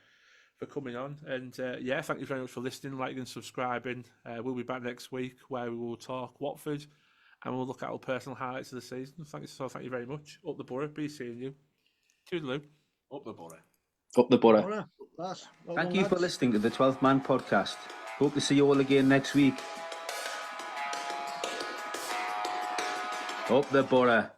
coming on, and thank you very much for listening, liking, and subscribing. We'll be back next week where we will talk Watford, and we'll look at our personal highlights of the season. Thank you very much. Up the Borough, be seeing you. Toodaloo. Up the Borough. Up the Borough. Well Thank you for listening to the 12th Man podcast. Hope to see you all again next week. Up the Borough.